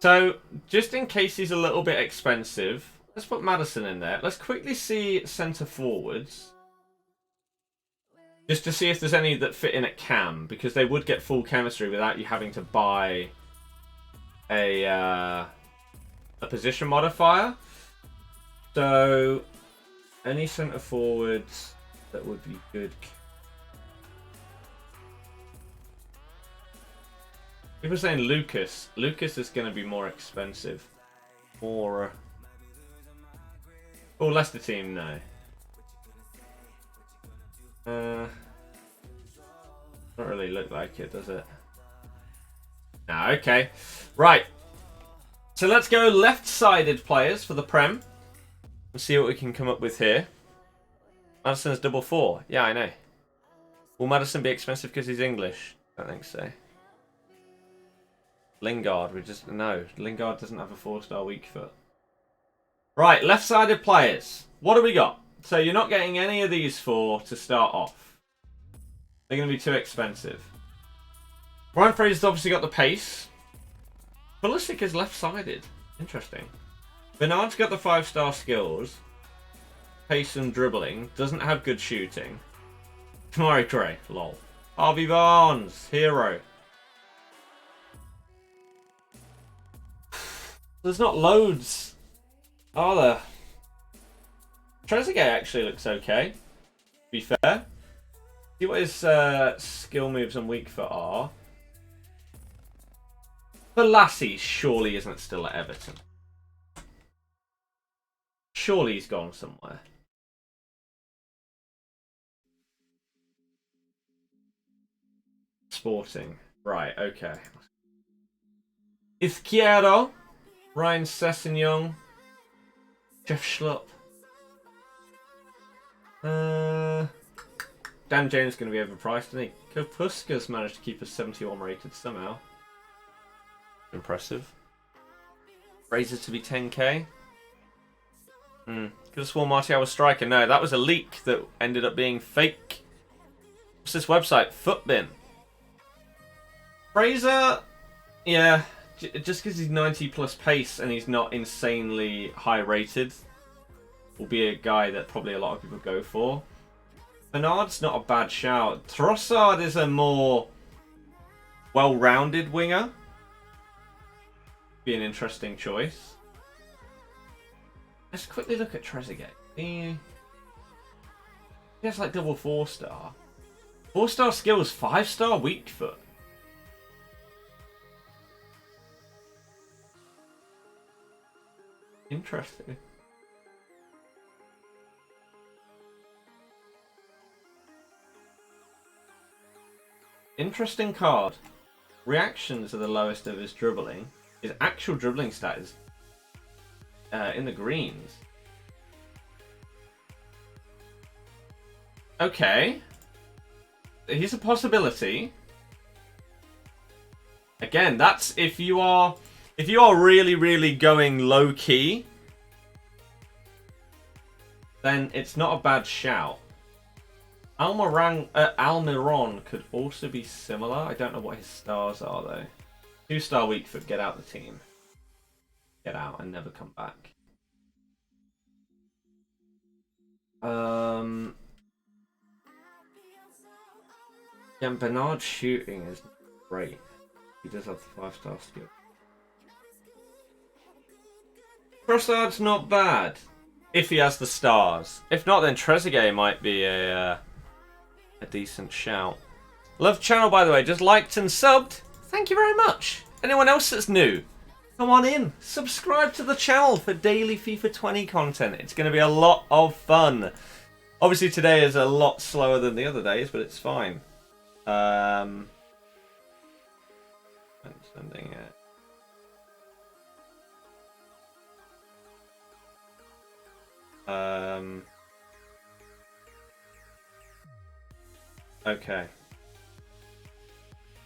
So, just in case he's a little bit expensive, let's put Madison in there. Let's quickly see centre forwards. Just to see if there's any that fit in at cam, because they would get full chemistry without you having to buy a position modifier. So, any centre forwards that would be good. People are saying Lucas. Lucas is going to be more expensive. Or... Oh, Leicester team, no. Don't really look like it, does it? No, okay. Right. So let's go left-sided players for the Prem. And see what we can come up with here. Madison is double 4. Yeah, I know. Will Madison be expensive because he's English? I don't think so. Lingard, no. Lingard doesn't have a 4-star weak foot. Right, left-sided players. What do we got? So you're not getting any of these 4 to start off. They're going to be too expensive. Ryan Fraser's obviously got the pace. Pulisic is left-sided. Interesting. Bernard's got the 5-star skills. Pace and dribbling. Doesn't have good shooting. Kamari Gray. Lol. Harvey Barnes. Hero. There's not loads, are there? Trezeguet actually looks okay, to be fair. See what his skill moves and weak foot are. But Lassie surely isn't still at Everton. Surely he's gone somewhere. Sporting. Right, okay. Izquierdo. Ryan Sessegnon. Jeff Schlupp. Dan James is going to be overpriced, isn't he? Kopuskas managed to keep us 71 rated somehow. Impressive. Razor to be 10k. Could have sworn Martial was striker. No, that was a leak that ended up being fake. What's this website? Footbin. Fraser, yeah, just because he's 90 plus pace and he's not insanely high rated, will be a guy that probably a lot of people go for. Bernard's not a bad shout. Trossard is a more well-rounded winger. Be an interesting choice. Let's quickly look at Trezeguet. He has like double 4-star. 4-star skills, 5-star weak foot. Interesting. Interesting card. Reactions are the lowest of his dribbling. His actual dribbling stat is in the greens. Okay. Here's a possibility. Again, that's if you are really going low key, then it's not a bad shout. Almiron could also be similar. I don't know what his stars are though. 2-star weak foot, get out the team. Get out and never come back. Yeah, Bernard's shooting is great. He does have the 5-star skill. Trossard's not bad if he has the stars. If not, then Trezeguet might be a decent shout. Love channel, by the way. Just liked and subbed. Thank you very much. Anyone else that's new, come on in. Subscribe to the channel for daily FIFA 20 content. It's going to be a lot of fun. Obviously, today is a lot slower than the other days, but it's fine. I'm sending it. Okay.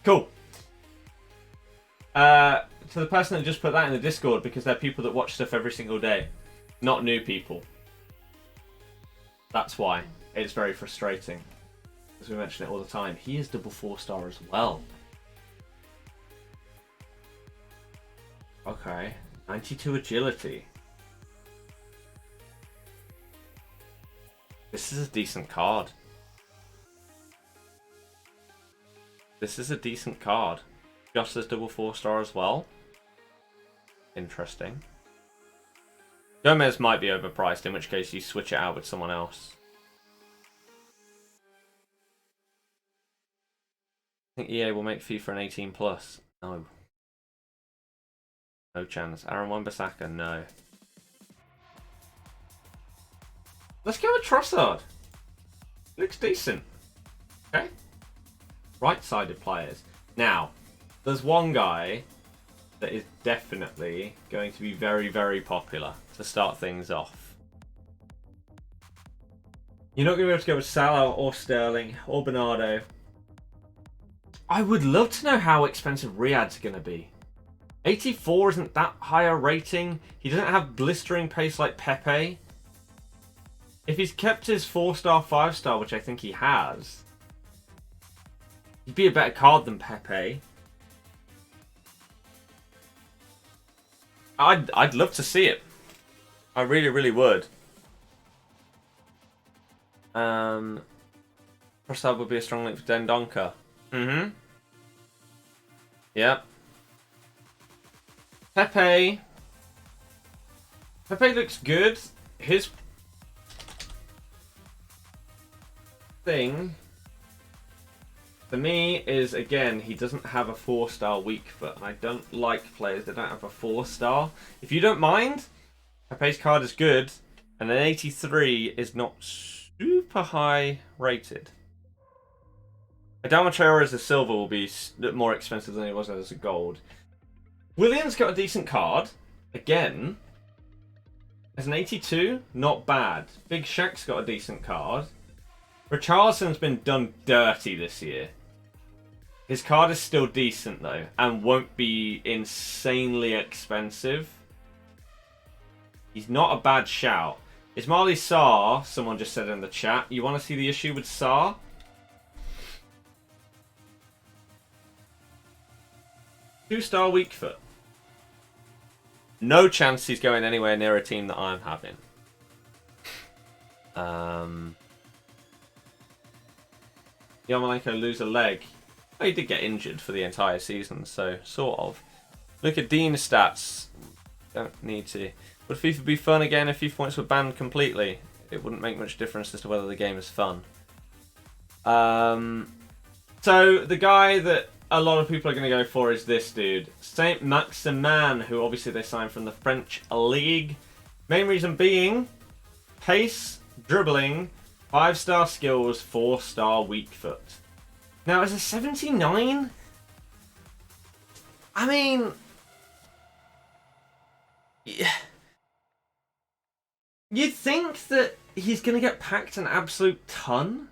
Cool. To the person that just put that in the Discord, because they're people that watch stuff every single day, not new people. That's why. It's very frustrating. As we mention it all the time. He is double 4-star as well. Okay. 92 agility. This is a decent card. This is a decent card. Just as double 4-star as well. Interesting. Gomez might be overpriced, in which case you switch it out with someone else. I think EA will make FIFA an 18 plus. No. No chance. Aaron Wan-Bissaka, no. Let's go with Trossard. Looks decent. Okay. Right-sided players. Now, there's one guy that is definitely going to be very, very popular to start things off. You're not going to be able to go with Salah or Sterling or Bernardo. I would love to know how expensive Riyad's going to be. 84 isn't that high a rating. He doesn't have blistering pace like Pepe. If he's kept his 4-star, 5-star, which I think he has, he'd be a better card than Pepe. I'd love to see it. I really, really would. Trossard would be a strong link for Dendonka. Yep. Pepe looks good. His thing for me is, again, he doesn't have a 4-star weak foot, and I don't like players that don't have a 4-star. If you don't mind, Pepe's card is good, and an 83 is not super high rated. Adama Traore as a silver will be more expensive than he was as a gold. Williams got a decent card. Again, as an 82, not bad. Big Shaq's got a decent card. Richarlison's been done dirty this year. His card is still decent though, and won't be insanely expensive. He's not a bad shout. Ismaili Sarr, someone just said in the chat. You want to see the issue with Sarr? Two-star weak foot. No chance he's going anywhere near a team that I'm having. Yarmolenko lose a leg. Oh, he did get injured for the entire season, so sort of. Look at Dean's stats. Don't need to. Would FIFA be fun again if FIFA points were banned completely? It wouldn't make much difference as to whether the game is fun. So the guy that a lot of people are going to go for is this dude, Saint Maximin, who obviously they signed from the French League. Main reason being pace, dribbling, 5-star skills, 4-star weak foot. Now, as a 79, I mean, yeah, you'd think that he's going to get packed an absolute ton.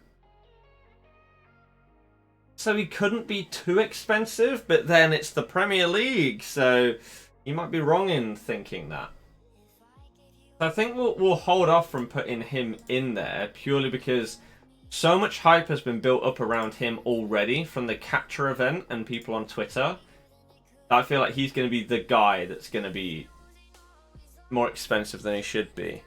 So he couldn't be too expensive, but then it's the Premier League, so you might be wrong in thinking that. I think we'll hold off from putting him in there purely because so much hype has been built up around him already from the capture event and people on Twitter. I feel like he's going to be the guy that's going to be more expensive than he should be.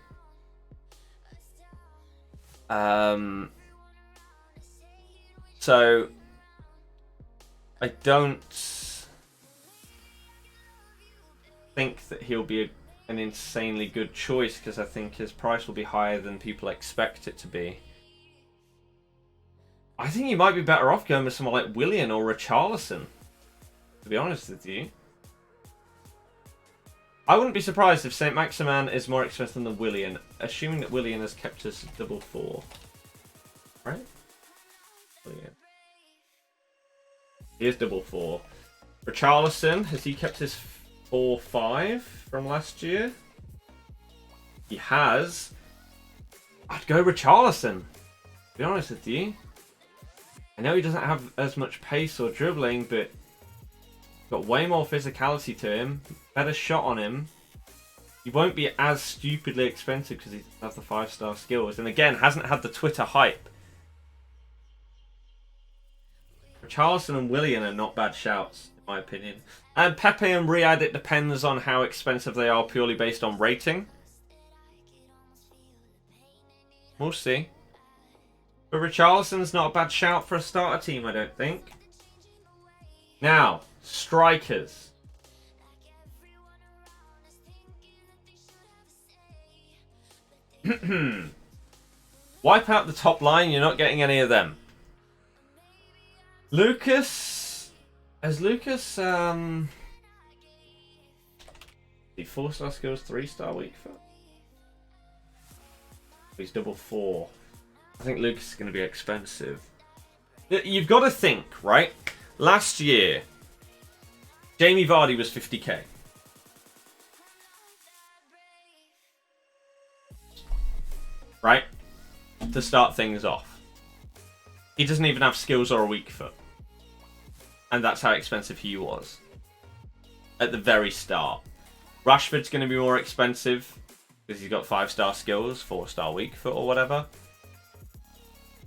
So I don't think that he'll be an insanely good choice because I think his price will be higher than people expect it to be. I think you might be better off going with someone like Willian or Richarlison, to be honest with you. I wouldn't be surprised if Saint Maximin is more expensive than Willian, assuming that Willian has kept his double 4. Right? Willian. He is double 4. Richarlison, has he kept his 4-5 from last year? He has. I'd go Richarlison, to be honest with you. I know he doesn't have as much pace or dribbling, but got way more physicality to him, better shot on him. He won't be as stupidly expensive because he has the 5-star skills, and again, hasn't had the Twitter hype. Richarlison and Willian are not bad shouts, in my opinion. And Pepe and Riyad, it depends on how expensive they are purely based on rating. We'll see. But Richarlison's not a bad shout for a starter team, I don't think. Now, strikers. Wipe out the top line, you're not getting any of them. Lucas, has Lucas, 4-star skills, 3-star weak foot? He's double 4. I think Lucas is going to be expensive. You've got to think, right? Last year, Jamie Vardy was 50k. Right? To start things off. He doesn't even have skills or a weak foot. And that's how expensive he was. At the very start. Rashford's going to be more expensive. Because he's got 5-star skills, 4-star weak foot or whatever.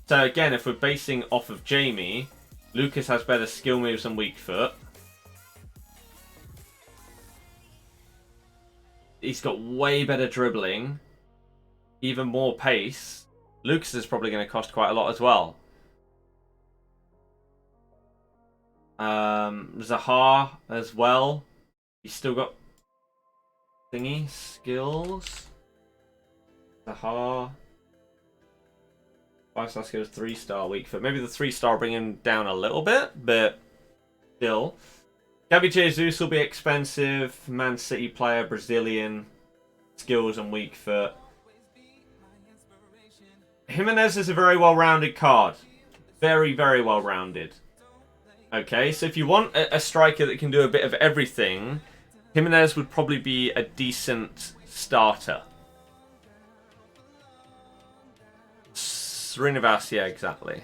So again, if we're basing off of Jamie, Lucas has better skill moves and weak foot. He's got way better dribbling. Even more pace. Lucas is probably going to cost quite a lot as well. Zaha as well. He's still got thingy skills. Zaha. 5-star skills, 3-star weak foot. Maybe the 3-star bring him down a little bit, but still. Gabby Jesus will be expensive. Man City player, Brazilian. Skills and weak foot. Jimenez is a very well-rounded card. Very, very well-rounded. Okay, so if you want a striker that can do a bit of everything, Jimenez would probably be a decent starter. Srinivas, yeah, exactly.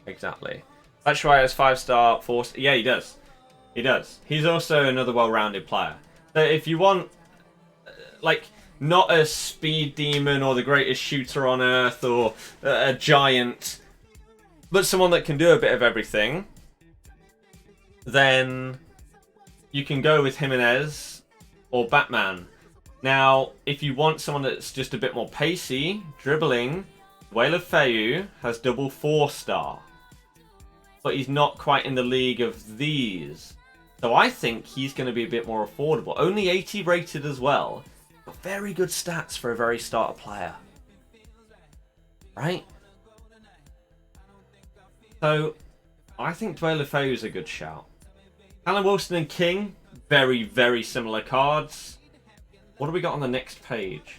Exactly. Batshuayi has 5-star, 4... Yeah, he does. He does. He's also another well-rounded player. So if you want... Like, not a speed demon or the greatest shooter on earth or a giant, but someone that can do a bit of everything, then you can go with Jimenez or Batman. Now, if you want someone that's just a bit more pacey, dribbling, Deulofeu has double 4-star. But he's not quite in the league of these. So I think he's going to be a bit more affordable. Only 80 rated as well. But very good stats for a very starter player. Right? So, I think Deulofeu is a good shout. Alan Wilson and King, very, very similar cards. What do we got on the next page?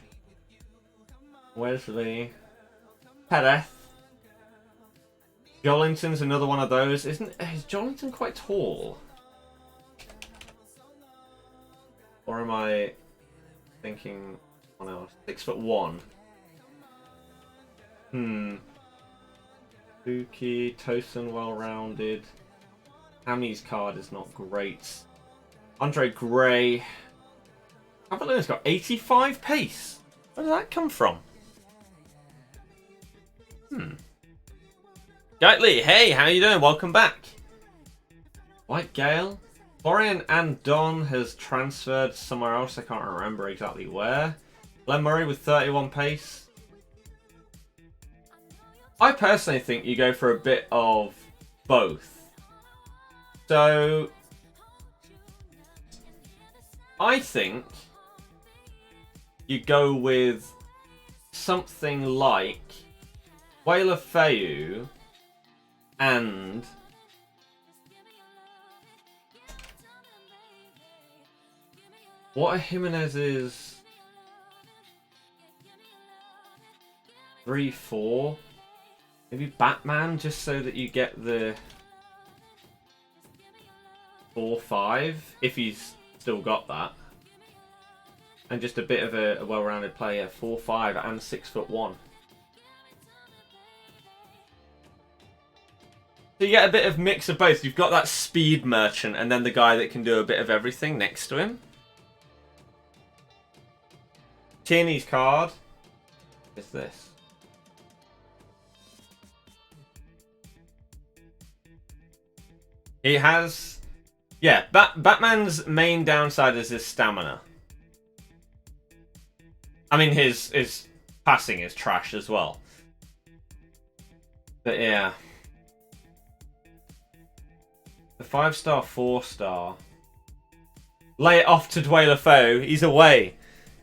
Wesley. Perez. Jolinton's another one of those. Is Jolinton quite tall? Or am I thinking someone else? 6'1". Buki, Tosin, well-rounded. Hammy's card is not great. Andre Gray. Avalon's got 85 pace. Where did that come from? Gately, hey, how you doing? Welcome back. White Gale. Florian and Don has transferred somewhere else. I can't remember exactly where. Glenn Murray with 31 pace. I personally think you go for a bit of both. So, I think you go with something like Deulofeu and what are Jimenez's 3-4? Maybe Batman, just so that you get the 4-5 if he's still got that. And just a bit of a well-rounded player, 4'5" and 6'1". So you get a bit of mix of both. You've got that speed merchant and then the guy that can do a bit of everything next to him. Tierney's card is this. He has... Yeah, Batman's main downside is his stamina. I mean, his passing is trash as well. But yeah. The 5-star, 4-star. Lay it off to Deulofeu. He's away.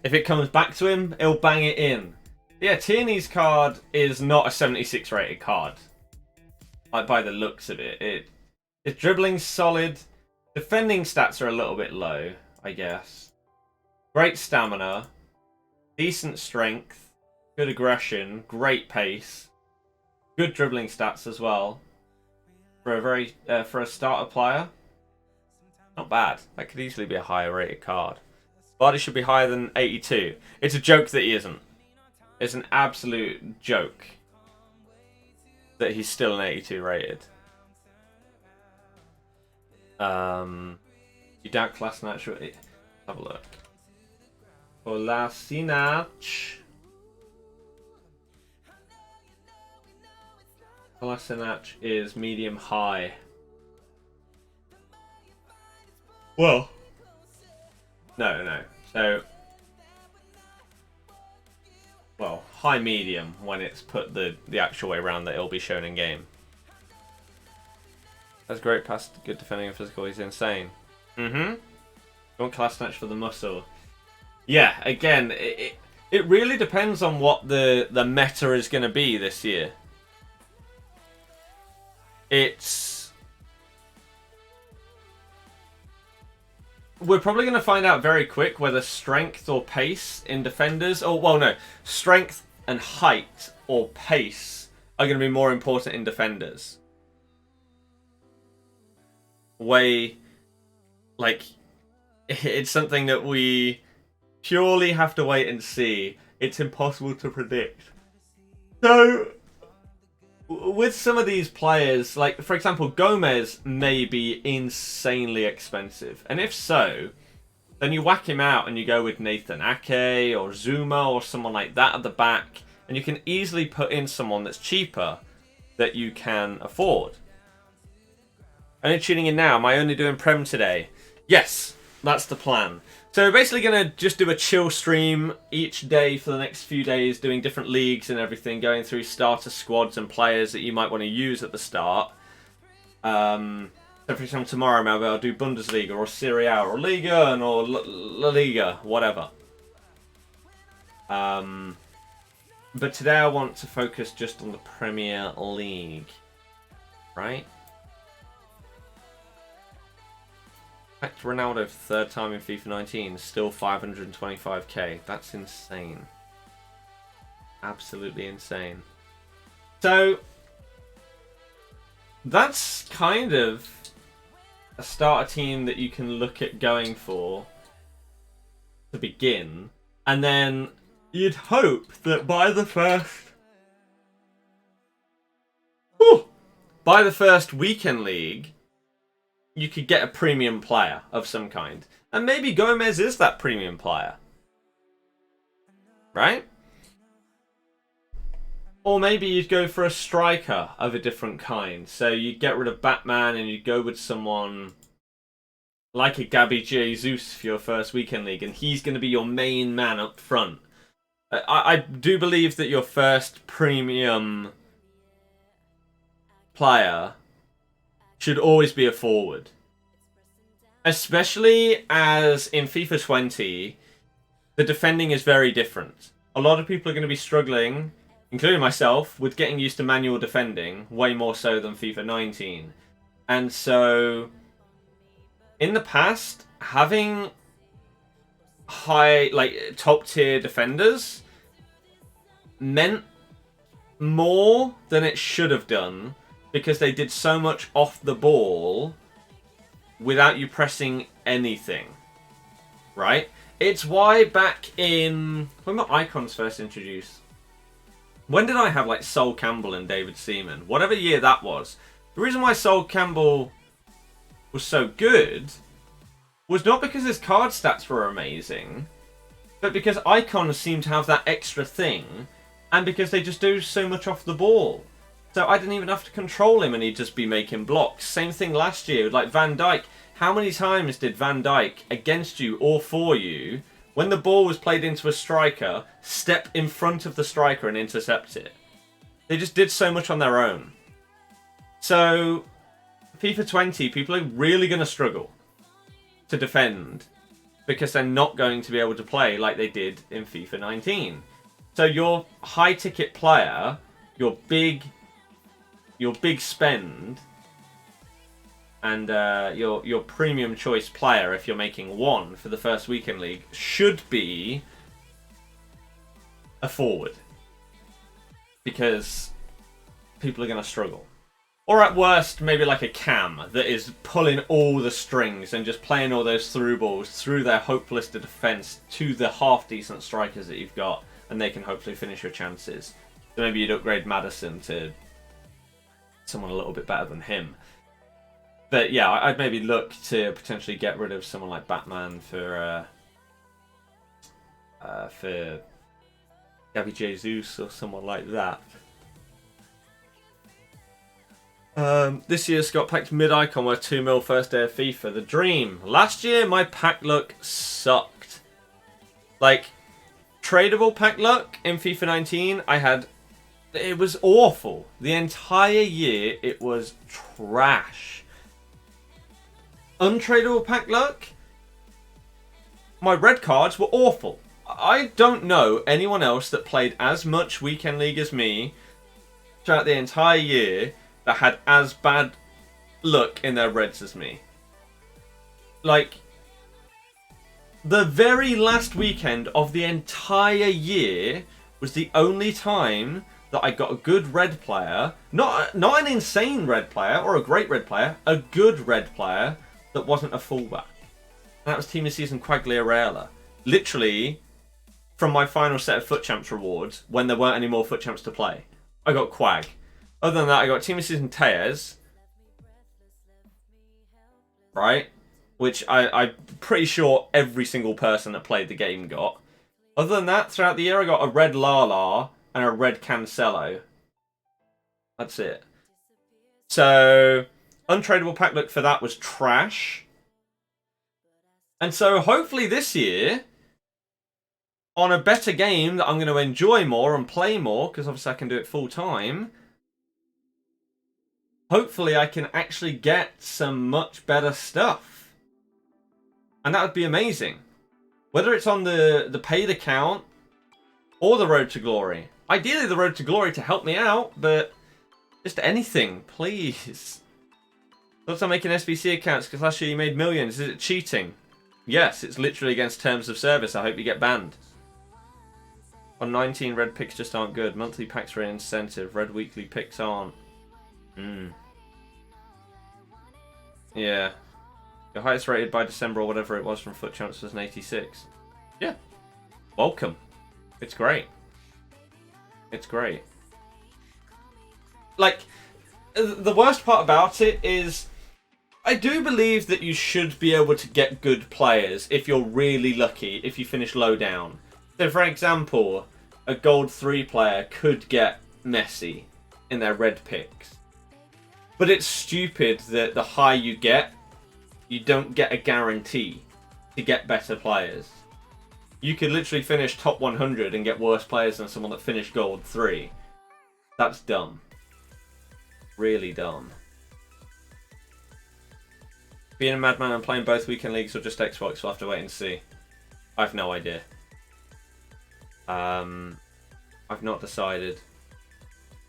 If it comes back to him, he'll bang it in. Yeah, Tierney's card is not a 76 rated card. Like, by the looks of it. His dribbling's solid. Defending stats are a little bit low, I guess. Great stamina. Decent strength. Good aggression. Great pace. Good dribbling stats as well. For a starter player, not bad. That could easily be a higher rated card. But it should be higher than 82. It's a joke that he isn't. It's an absolute joke that he's still an 82 rated. You doubt Kolasinac? Have a look. Kolasinac. Kolasinac is medium high. Well, no. So, well, high medium when it's put the actual way around that it'll be shown in game. That's great pass, good defending and physical. He's insane. You want Kolasinac for the muscle? Yeah. Again, it really depends on what the meta is going to be this year. We're probably going to find out very quick whether strength or pace in defenders, or well, no, strength and height or pace are going to be more important in defenders. It's something that we purely have to wait and see. It's impossible to predict. So, with some of these players, like, for example, Gomez may be insanely expensive. And if so, Then you whack him out and you go with Nathan Ake or Zuma or someone like that at the back. And you can easily put in someone that's cheaper that you can afford. Only tuning in now. Am I only doing Prem today? Yes, that's the plan. So we're basically going to just do a chill stream each day for the next few days, doing different leagues and everything, going through starter squads and players that you might want to use at the start. So for example, tomorrow maybe I'll do Bundesliga or Serie A or Liga or La Liga, whatever. But today I want to focus just on the Premier League, right? Back to Ronaldo for the 3rd time in FIFA 19, still 525k. That's insane. Absolutely insane. So, that's kind of a starter team that you can look at going for to begin. And then you'd hope that by the first weekend league, you could get a premium player of some kind. And maybe Gomez is that premium player. Right? Or maybe you'd go for a striker of a different kind. So you'd get rid of Batman and you'd go with someone like a Gabby Jesus for your first weekend league. And he's going to be your main man up front. I do believe that your first premium player should always be a forward. Especially as in FIFA 20, the defending is very different. A lot of people are going to be struggling, including myself, with getting used to manual defending, way more so than FIFA 19. And so, in the past, having high, like, top tier defenders meant more than it should have done, because they did so much off the ball without you pressing anything, right? It's why back in... when were icons first introduced? When did I have, like, Sol Campbell and David Seaman? Whatever year that was. The reason why Sol Campbell was so good was not because his card stats were amazing, but because icons seem to have that extra thing, and because they just do so much off the ball. So I didn't even have to control him and he'd just be making blocks. Same thing last year, like Van Dijk. How many times did Van Dijk, against you or for you, when the ball was played into a striker, step in front of the striker and intercept it? They just did so much on their own. So, FIFA 20, people are really going to struggle to defend because they're not going to be able to play like they did in FIFA 19. So your high-ticket player, your big spend, and your premium choice player, if you're making one for the first weekend league, should be a forward. Because people are going to struggle. Or at worst, maybe like a Cam that is pulling all the strings and just playing all those through balls through their hopeless defence to the half-decent strikers that you've got, and they can hopefully finish your chances. So maybe you'd upgrade Maddison to someone a little bit better than him. But yeah, I'd maybe look to potentially get rid of someone like Batman for Gabby Jesus or someone like that. This year's got packed mid-icon worth 2 mil first day of FIFA. The dream. Last year, my pack luck sucked. Like, tradable pack luck in FIFA 19, it was awful. The entire year, it was trash. Untradable pack luck, my red cards were awful. I don't know anyone else that played as much Weekend League as me throughout the entire year that had as bad luck in their reds as me. Like, the very last weekend of the entire year was the only time that I got a good red player, not an insane red player or a great red player, a good red player that wasn't a fullback. And that was Team of Season Quagliarella. Literally, from my final set of FUT Champs rewards, when there weren't any more FUT Champs to play, I got Quag. Other than that, I got Team of Season Tejas. Right? which I'm pretty sure every single person that played the game got. Other than that, throughout the year, I got a red Lala and a red Cancelo. That's it. So, untradeable pack look for that was trash. And so, hopefully this year, on a better game that I'm going to enjoy more and play more, because obviously I can do it full time, hopefully I can actually get some much better stuff. And that would be amazing. Whether it's on the paid account or the Road to Glory. Ideally the Road to Glory to help me out, but just anything, please. Lots of making SBC accounts because last year you made millions. Is it cheating? Yes, it's literally against terms of service. I hope you get banned. On 19, red picks just aren't good. Monthly packs are an incentive. Red weekly picks aren't. Yeah. Your highest rated by December or whatever it was from Foot Champs was an 86. Yeah. Welcome. It's great. It's great. Like, the worst part about it is I do believe that you should be able to get good players if you're really lucky, if you finish low down. So, for example, a Gold 3 player could get Messi in their red picks. But it's stupid that the higher you get, you don't get a guarantee to get better players. You could literally finish top 100 and get worse players than someone that finished Gold 3. That's dumb. Really dumb. Being a madman and playing both weekend leagues or just Xbox, we'll have to wait and see. I've no idea. I've not decided.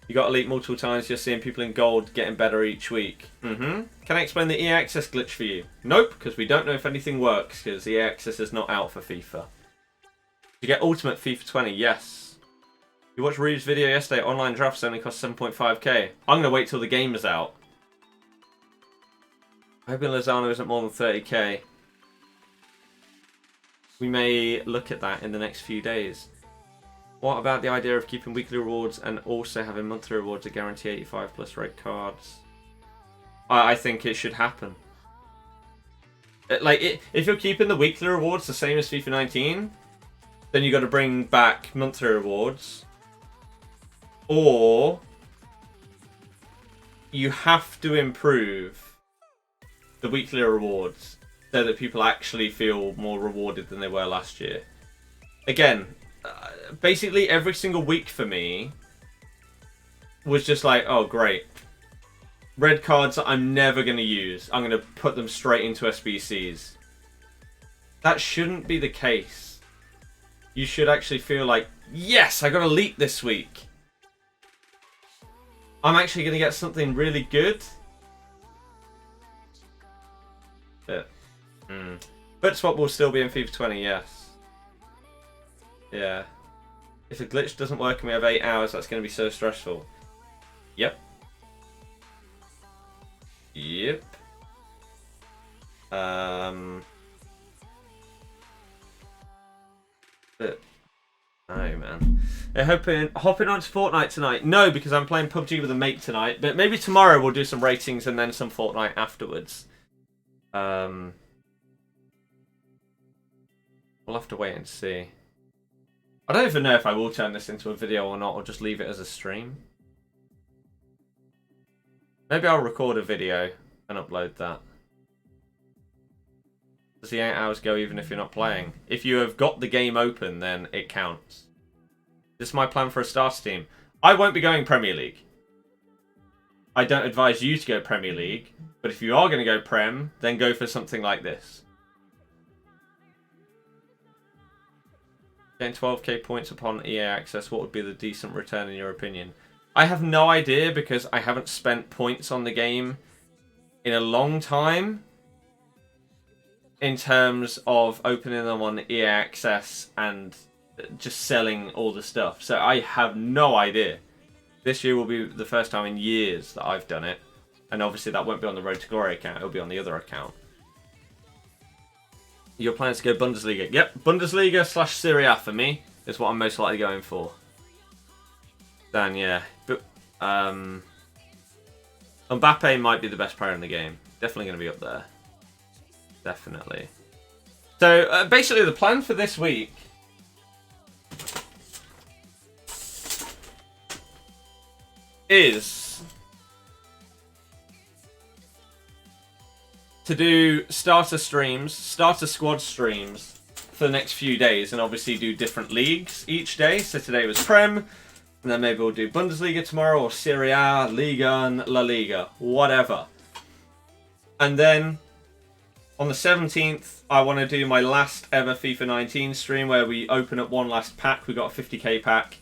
You got elite multiple times, you're seeing people in gold getting better each week. Can I explain the EA Access glitch for you? Nope, because we don't know if anything works, because EA Access is not out for FIFA. You get Ultimate FIFA 20, yes. You watched Reeves' video yesterday, online drafts only cost 7.5k. I'm going to wait till the game is out. Hoping Lozano isn't more than 30k. We may look at that in the next few days. What about the idea of keeping weekly rewards and also having monthly rewards that guarantee 85 plus red cards? I think it should happen. If you're keeping the weekly rewards the same as FIFA 19, then you got to bring back monthly rewards. Or you have to improve the weekly rewards so that people actually feel more rewarded than they were last year. Again, basically every single week for me was just like, oh great, red cards that I'm never going to use, I'm going to put them straight into SBCs. That shouldn't be the case. You should actually feel like, yes, I got elite this week. I'm actually going to get something really good. But swap will still be in FIFA 20, yes. Yeah. If a glitch doesn't work and we have 8 hours, that's going to be so stressful. Yep. Yep. But no, man. They're hopping onto Fortnite tonight. No, because I'm playing PUBG with a mate tonight. But maybe tomorrow we'll do some ratings and then some Fortnite afterwards. We'll have to wait and see. I don't even know if I will turn this into a video or not, or just leave it as a stream. Maybe I'll record a video and upload that. Does the 8 hours go even if you're not playing? If you have got the game open, then it counts. This is my plan for a starter team. I won't be going Premier League. I don't advise you to go Premier League, but if you are going to go Prem, then go for something like this. Getting 12k points upon EA Access, what would be the decent return in your opinion? I have no idea because I haven't spent points on the game in a long time. In terms of opening them on EA Access and just selling all the stuff. So I have no idea. This year will be the first time in years that I've done it. And obviously that won't be on the Road to Glory account, it'll be on the other account. Your plans to go Bundesliga? Yep, Bundesliga / Serie A for me is what I'm most likely going for. Then yeah, but Mbappe might be the best player in the game. Definitely going to be up there. Definitely. So, basically the plan for this week is to do starter squad streams for the next few days, and obviously do different leagues each day. So today was Prem, and then maybe we'll do Bundesliga tomorrow, or Serie A, Liga, and La Liga, whatever. And then on the 17th, I want to do my last ever FIFA 19 stream, where we open up one last pack. We got a 50k pack.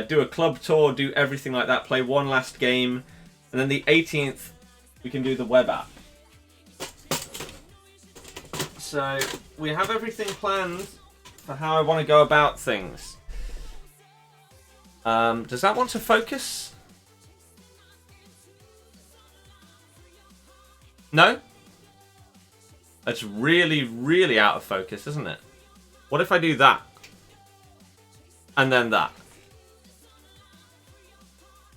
Do a club tour, do everything like that, play one last game, and then the 18th we can do the web app. So we have everything planned for how I want to go about things. Does that want to focus? No? That's really, really out of focus, isn't it? What if I do that? And then that?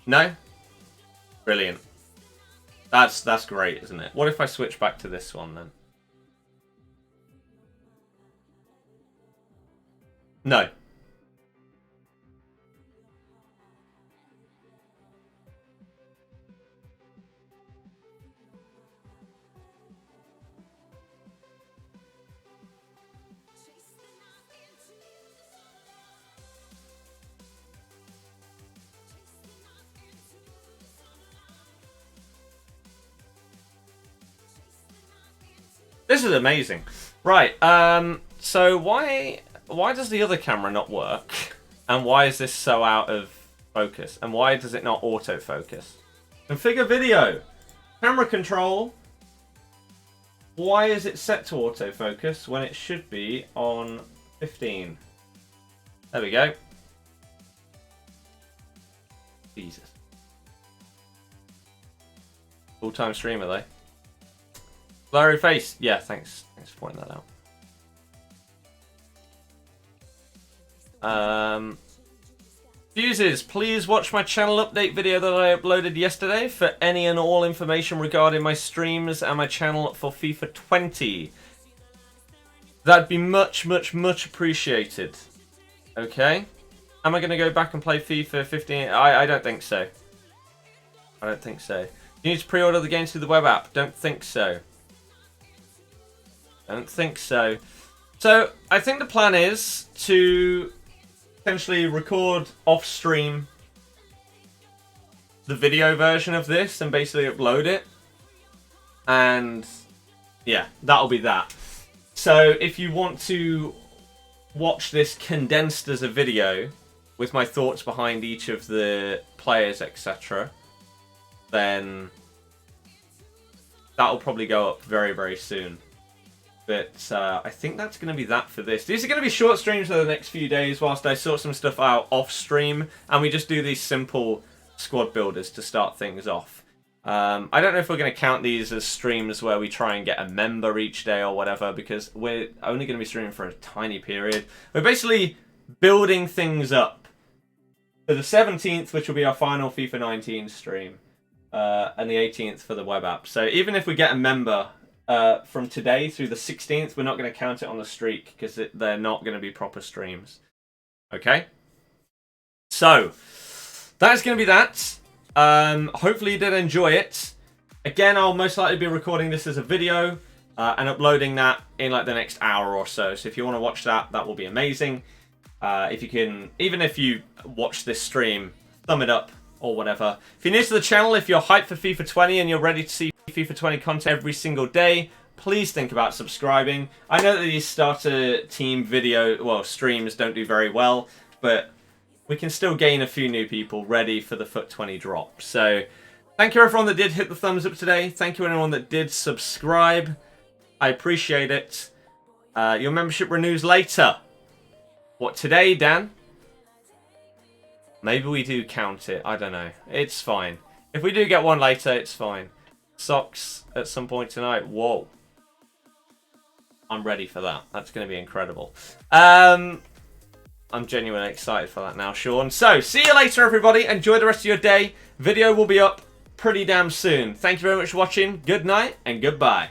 No? Brilliant. That's great, isn't it? What if I switch back to this one then? No. This is amazing. Right, so why does the other camera not work? And why is this so out of focus? And why does it not autofocus? Configure video. Camera control. Why is it set to autofocus when it should be on 15? There we go. Jesus. Full-time streamer though. Blurry face. Yeah, thanks. Thanks for pointing that out. Fuses, please watch my channel update video that I uploaded yesterday for any and all information regarding my streams and my channel for FIFA 20. That'd be much, much, much appreciated. Okay? Am I going to go back and play FIFA 15? I don't think so. I don't think so. You need to pre-order the games through the web app. Don't think so. I don't think so. So, I think the plan is to potentially record off-stream the video version of this and basically upload it. And, yeah, that'll be that. So, if you want to watch this condensed as a video with my thoughts behind each of the players, etc., then that'll probably go up very, very soon. But I think that's going to be that for this. These are going to be short streams for the next few days whilst I sort some stuff out off stream. And we just do these simple squad builders to start things off. I don't know if we're going to count these as streams where we try and get a member each day or whatever, because we're only going to be streaming for a tiny period. We're basically building things up for the 17th, which will be our final FIFA 19 stream, and the 18th for the web app. So even if we get a member from today through the 16th, we're not going to count it on the streak because they're not going to be proper streams. Okay? So, that's going to be that. Hopefully you did enjoy it. Again, I'll most likely be recording this as a video and uploading that in like the next hour or so. So if you want to watch that, that will be amazing. If you can, even if you watch this stream, thumb it up or whatever. If you're new to the channel, if you're hyped for FIFA 20 and you're ready to see FIFA 20 content every single day, please think about subscribing. I know that these starter team streams don't do very well, but we can still gain a few new people ready for the FUT 20 drop. So, thank you everyone that did hit the thumbs up today. Thank you everyone that did subscribe. I appreciate it. Your membership renews later. What, today, Dan? Maybe we do count it. I don't know. It's fine. If we do get one later, it's fine. Socks at some point tonight. Whoa. I'm ready for that. That's going to be incredible. I'm genuinely excited for that now, Sean. So, see you later, everybody. Enjoy the rest of your day. Video will be up pretty damn soon. Thank you very much for watching. Good night and goodbye.